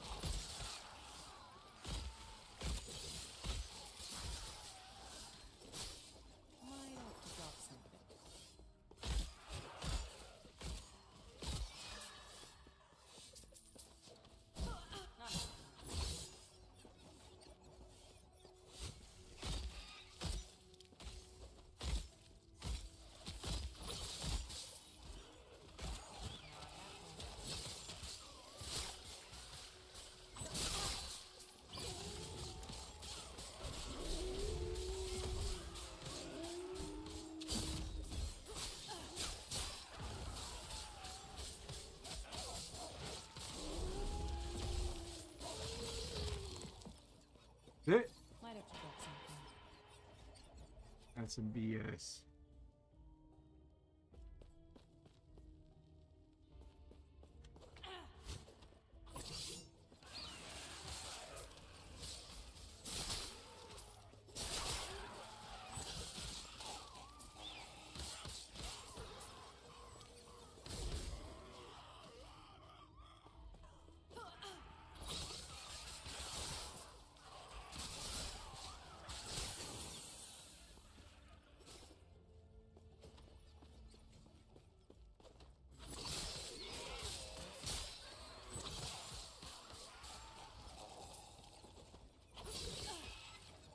Might have to drop something. Not happening. Hit. Might have to drop something. That's some BS.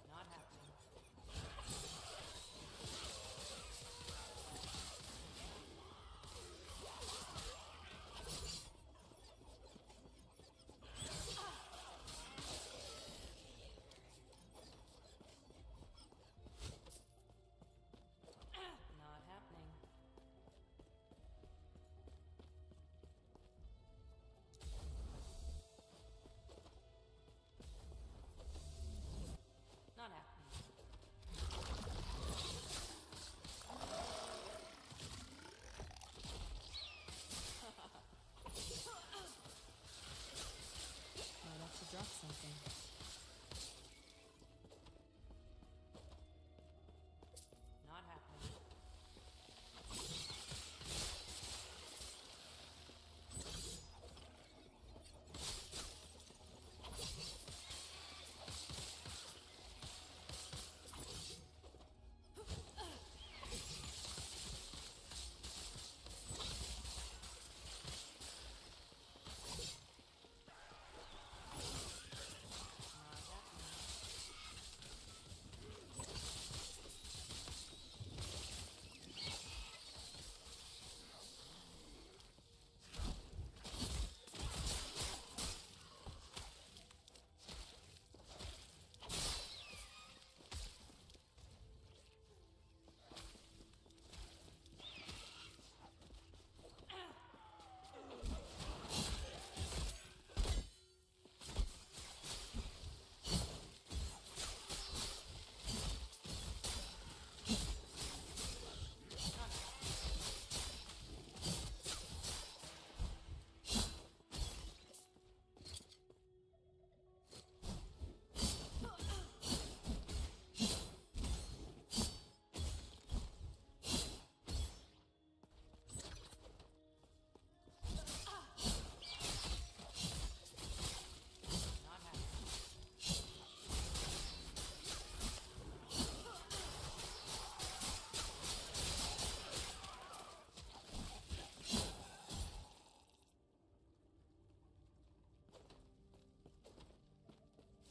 Not happening. Not happening. Not happening. Might have to drop something. Not happening.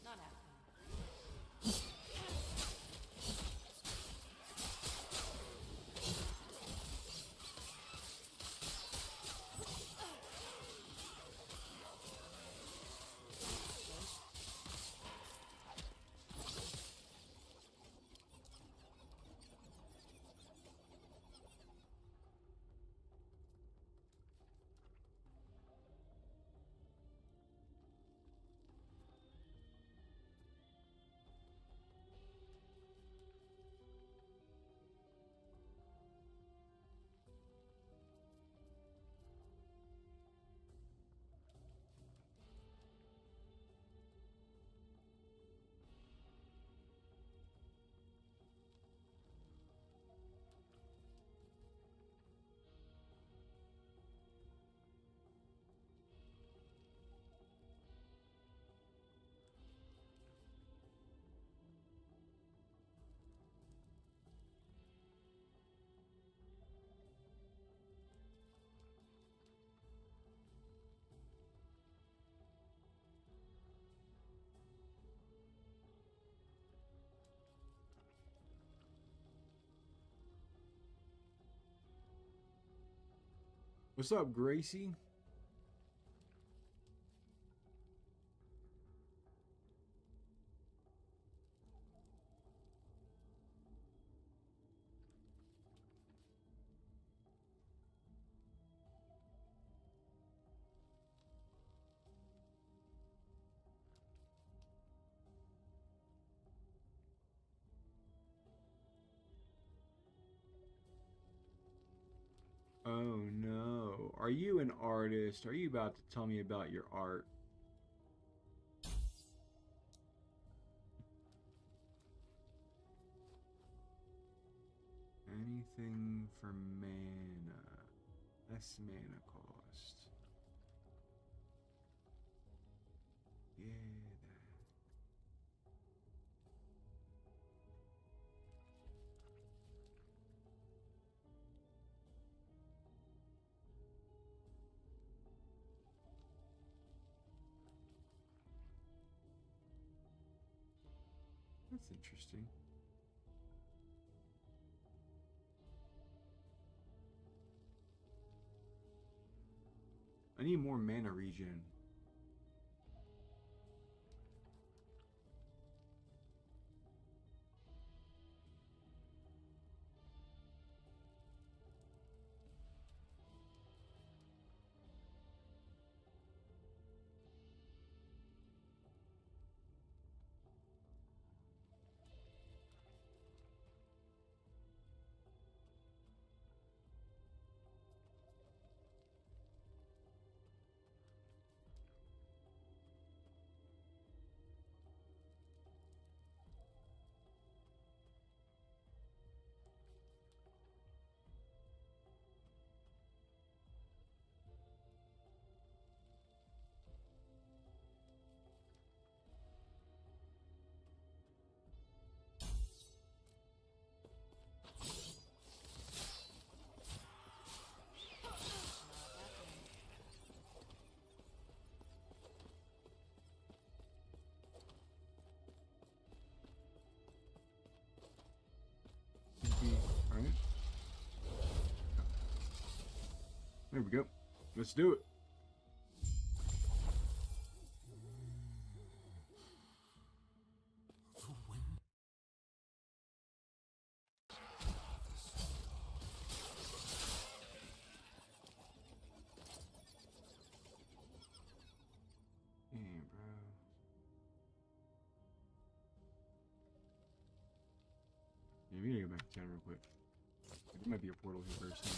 Not happening. What's up, Gracie? Oh no. Are you an artist? Are you about to tell me about your art? Anything for mana. Less mana cost. Yeah, that. That's interesting. I need more mana regen. Alright. There we go. Let's do it. Yeah, bro. Yeah, we need to go back to town real quick. There might be a portal here very soon.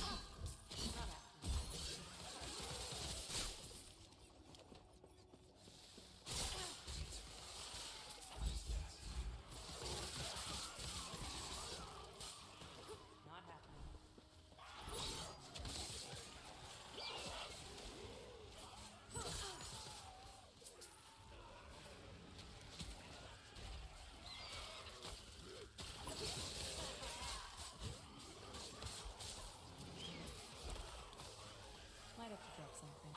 Might have to drop something.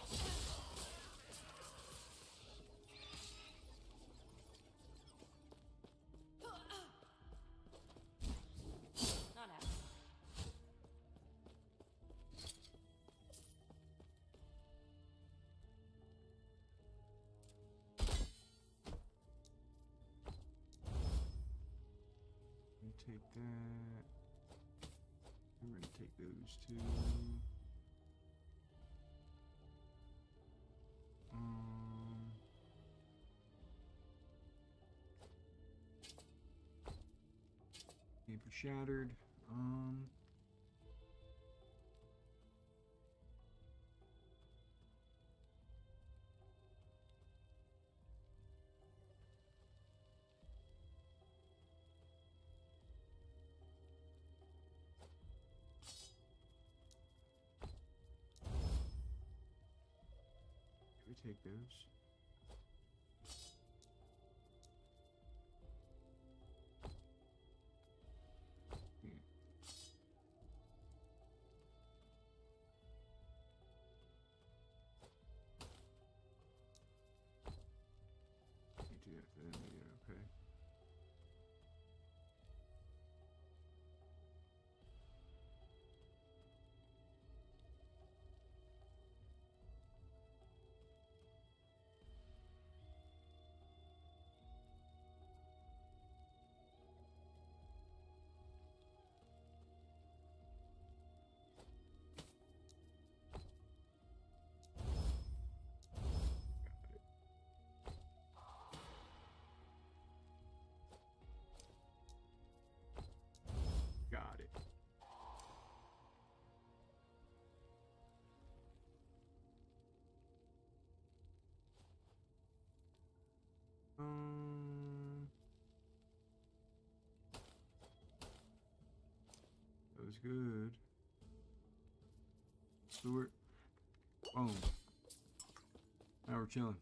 Not happening. Take that. We're gonna take those two. Game for shattered. We take those. Yeah. You do that for them, yeah, okay. good. So we're... Boom. Now we're chilling.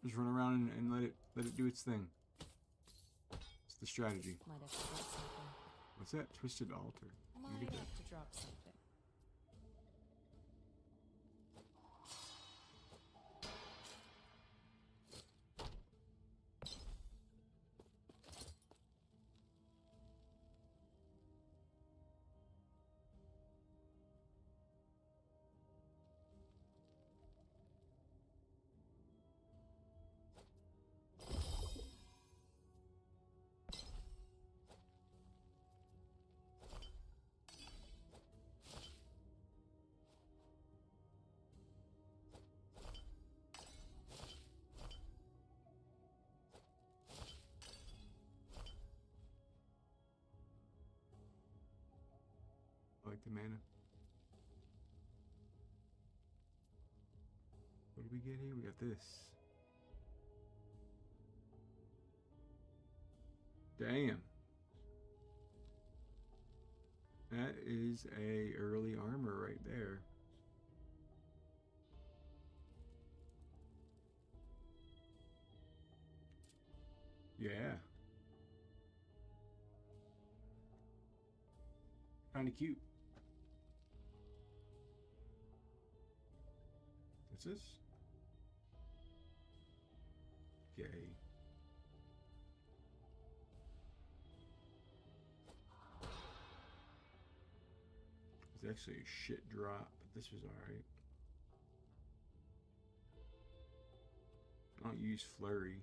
Just run around and let it do its thing. It's the strategy. Might have to drop something. What's that? Twisted altar. Might Look at that. have to drop something. I like the mana. What do we get here? We got this. Damn. That is a early armor right there. Yeah. Kind of cute. What's this? Yay. It's actually a shit drop, but this was alright. I don't use flurry.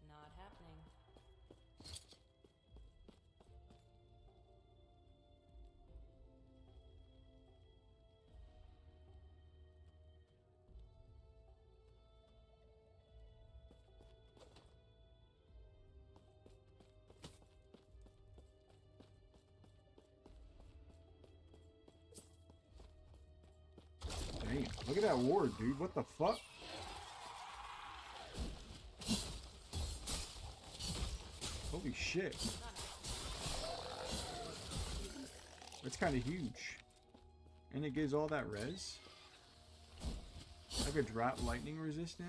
Not happening. Damn, look at that ward, dude. What the fuck? Holy shit. That's kind of huge. And it gives all that res. I could drop lightning resist now.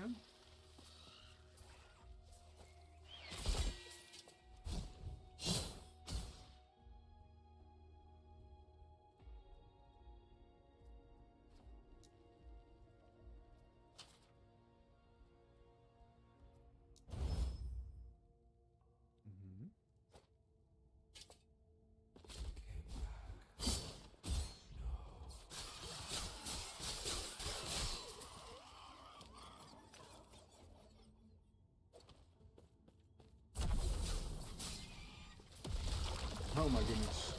Oh my goodness.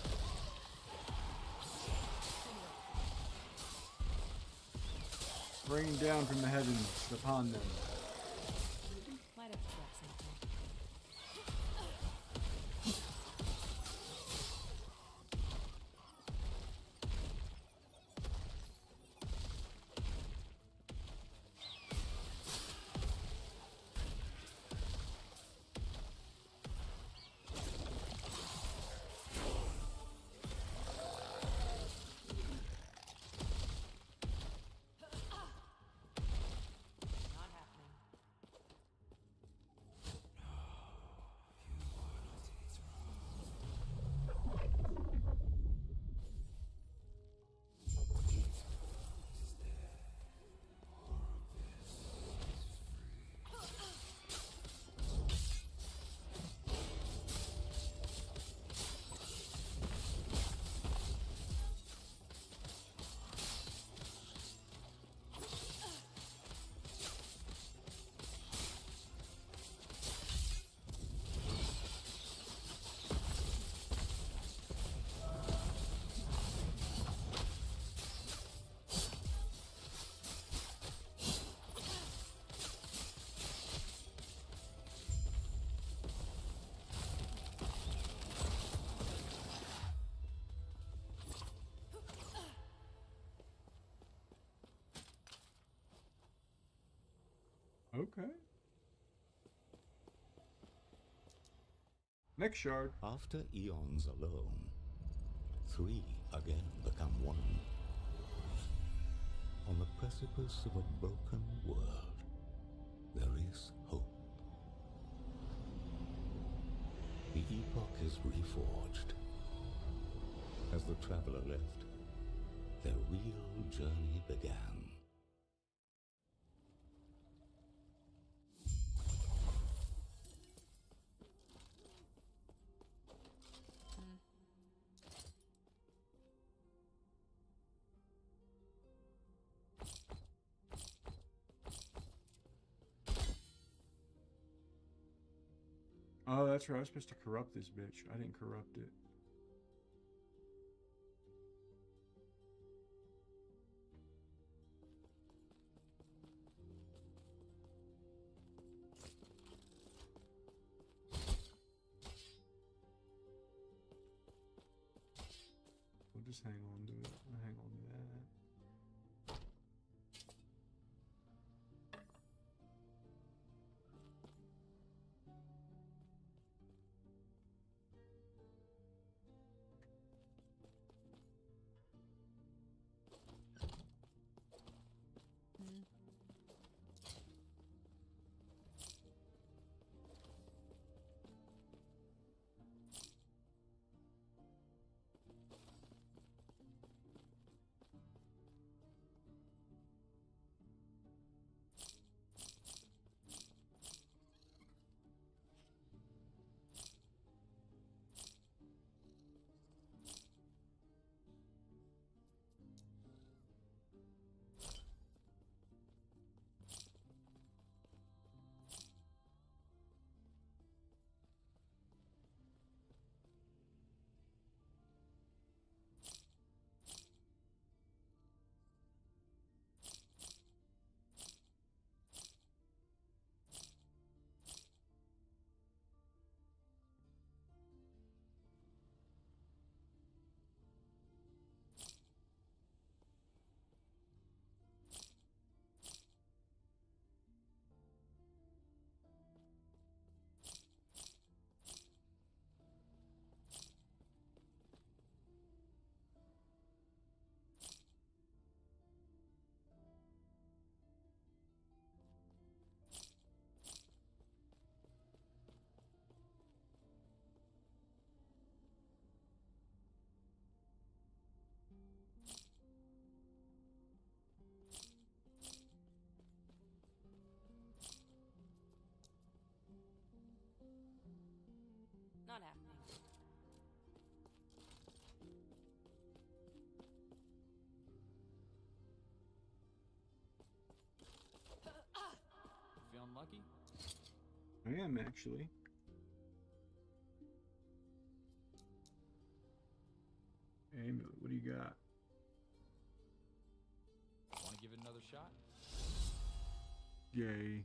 Rain down from the heavens upon them. Might have to drop something. Not happening. Okay. Next shard. After eons alone, three again become one. On the precipice of a broken world, there is hope. The epoch is reforged. As the traveler left, their real journey began. Oh, that's right. I was supposed to corrupt this bitch. I didn't corrupt it. We'll just hang on to it. We'll hang on to that. Not happening. Feeling lucky? I am actually. Amulet, what do you got? Want to give it another shot? Yay.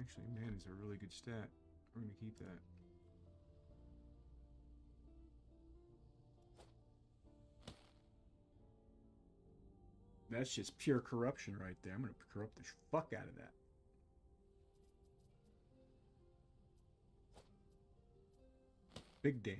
Actually, man is a really good stat. We're gonna keep that. That's just pure corruption right there. I'm gonna corrupt the fuck out of that. Big damn.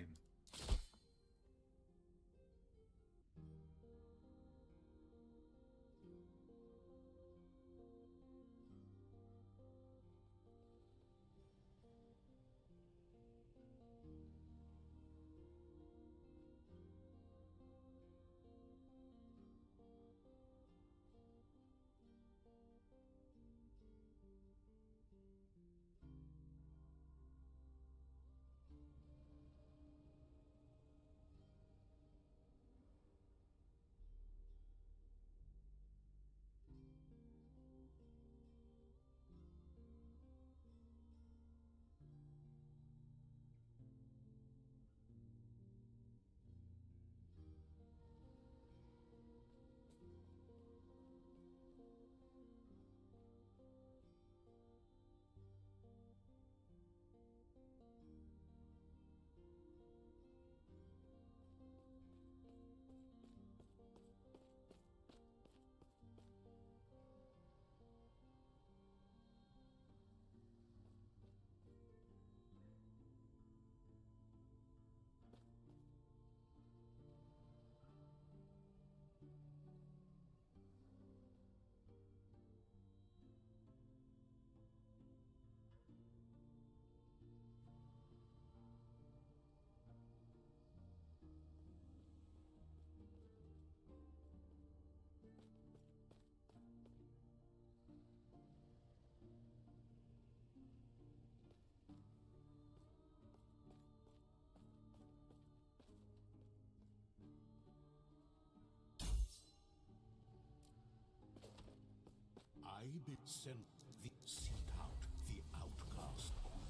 I bid send thee seek out the outcast queen,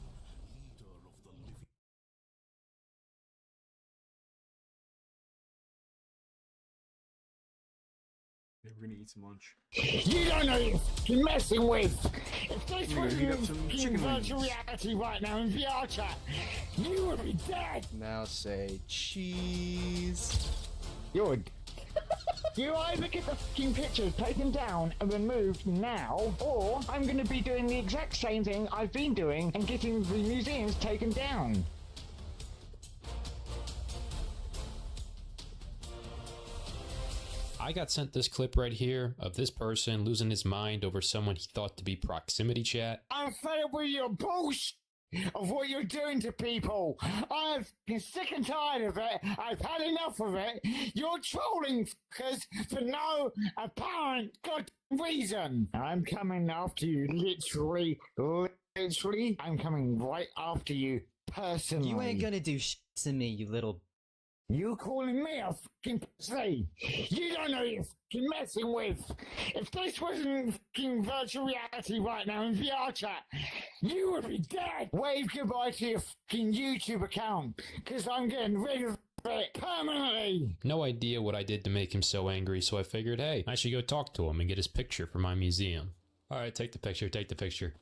leader of the living. Yeah, we're gonna eat some lunch. You don't know you're fucking messing with. If this We're gonna was heat up some in chicken virtual wings. reality right now in VR chat, you would be dead. Now say cheese. You're You either get the fucking pictures taken down and removed now, or I'm going to be doing the exact same thing I've been doing and getting the museums taken down. I got sent this clip right here of this person losing his mind over someone he thought to be proximity chat. I'm fed up with your bullshit of what you're doing to people. I'm sick and tired of it. I've had enough of it. You're trolling fuckers for no apparent good reason. I'm coming after you, literally. I'm coming right after you, personally. You ain't gonna do shit to me, you little... You calling me a fucking pussy? You don't know you're fucking messing with. If this wasn't fucking virtual reality right now in VR chat, you would be dead. Wave goodbye to your fucking YouTube account, because I'm getting rid of it permanently. No idea what I did to make him so angry, so I figured, hey, I should go talk to him and get his picture for my museum. Alright, take the picture, take the picture.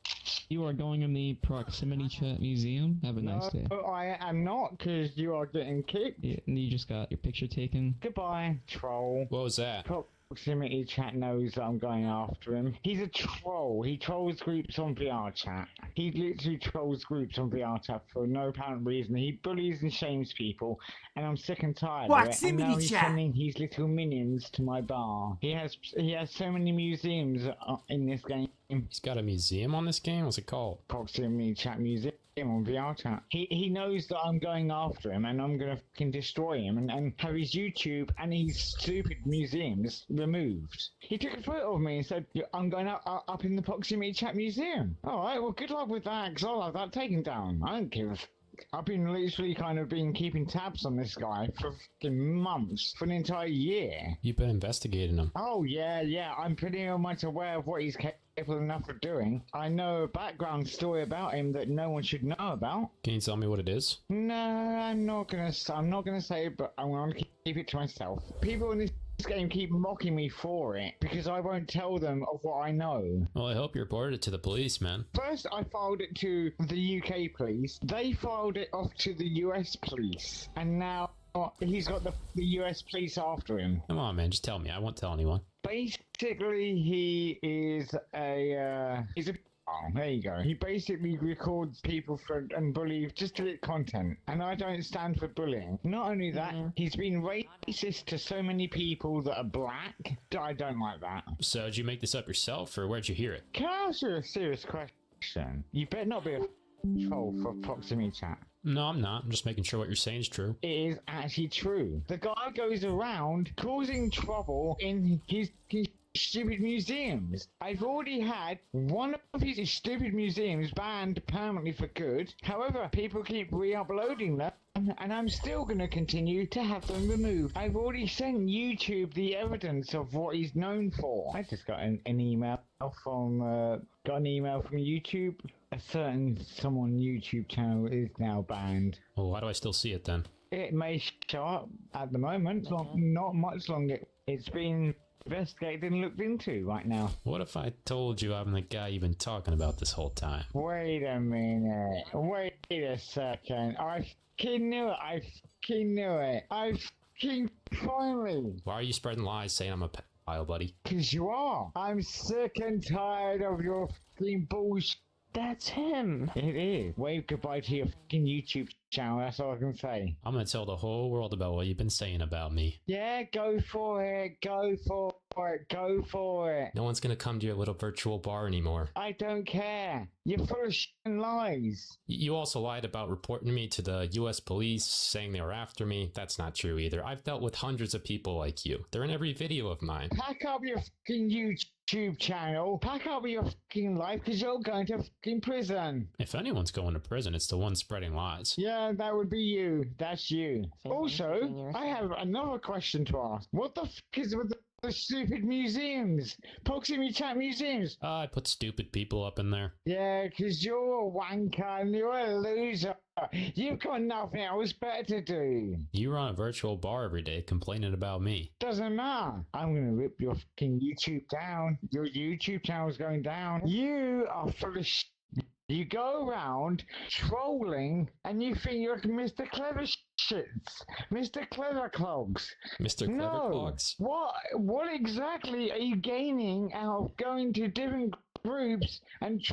You are going in the proximity chat museum. Have a nice day. No, I am not, because you are getting kicked. Yeah, and you just got your picture taken. Goodbye, troll. What was that? Proximity chat knows that I'm going after him. He's a troll. He trolls groups on VR chat. He literally trolls groups on VR chat for no apparent reason. He bullies and shames people, and I'm sick and tired of it. And now he's sending his little minions to my bar. He has so many museums in this game. He's got a museum on this game? What's it called? Proximity chat museum on VR chat. He knows that I'm going after him and I'm gonna fucking destroy him and have his YouTube and his stupid museums removed. He took a photo of me and said, I'm going up in the proximity chat museum. Alright, well good luck with that, because I'll have that taken down. I don't give a I've been literally keeping tabs on this guy for fucking months, for an entire year. You've been investigating him. Oh yeah, I'm pretty much aware of what he's capable enough of doing. I know a background story about him that no one should know about. Can you tell me what it is? No, I'm not gonna say it, but I'm gonna keep it to myself. People in this game keep mocking me for it because I won't tell them of what I know. Well, I hope you reported it to the police, man. First, I filed it to the UK police. They filed it off to the US police. And now he's got the US police after him. Come on, man. Just tell me. I won't tell anyone. Basically, he is he's a... Oh, there you go. He basically records people and bullies just to get content. And I don't stand for bullying. Not only that, he's been racist to so many people that are black. I don't like that. So, did you make this up yourself, or where'd you hear it? Can I ask you a serious question? You better not be a troll for proximity chat. No, I'm not. I'm just making sure what you're saying is true. It is actually true. The guy goes around causing trouble in his stupid museums. I've already had one of his stupid museums banned permanently for good. However, people keep re-uploading them, and I'm still going to continue to have them removed. I've already sent YouTube the evidence of what he's known for. I just got an email from YouTube. A certain someone YouTube channel is now banned. Well, why do I still see it then? It may show up at the moment. Not much longer. It's been investigated and looked into right now. What if I told you I'm the guy you've been talking about this whole time? Wait a minute. Wait a second. I fucking knew it. I fucking knew it. I fucking finally. Why are you spreading lies saying I'm a pedophile, buddy? Because you are. I'm sick and tired of your fucking bullshit. That's him. It is. Wave goodbye to your fucking YouTube channel. That's all I can say. I'm gonna tell the whole world about what you've been saying about me. Yeah, go for it. Go for it. Go for it. No one's gonna come to your little virtual bar anymore. I don't care. You're full of shit and lies. You also lied about reporting me to the US police, saying they were after me. That's not true either. I've dealt with hundreds of people like you. They're in every video of mine. Pack up your fucking YouTube channel. Pack up your fucking life because you're going to fucking prison. If anyone's going to prison, it's the one spreading lies. Yeah, that would be you. That's you. Also, I have another question to ask. What the fuck is with the stupid museums? Proximity chat museums? I put stupid people up in there. Yeah, because you're a wanker and you're a loser. You've got nothing else better to do. You run a virtual bar every day complaining about me. Doesn't matter. I'm going to rip your fucking YouTube down. Your YouTube channel's going down. You are full of shit. You go around trolling and you think you're Mr. Clever Shits, Mr. Clever Clogs. Mr. Clever Clogs? What exactly are you gaining out of going to different groups and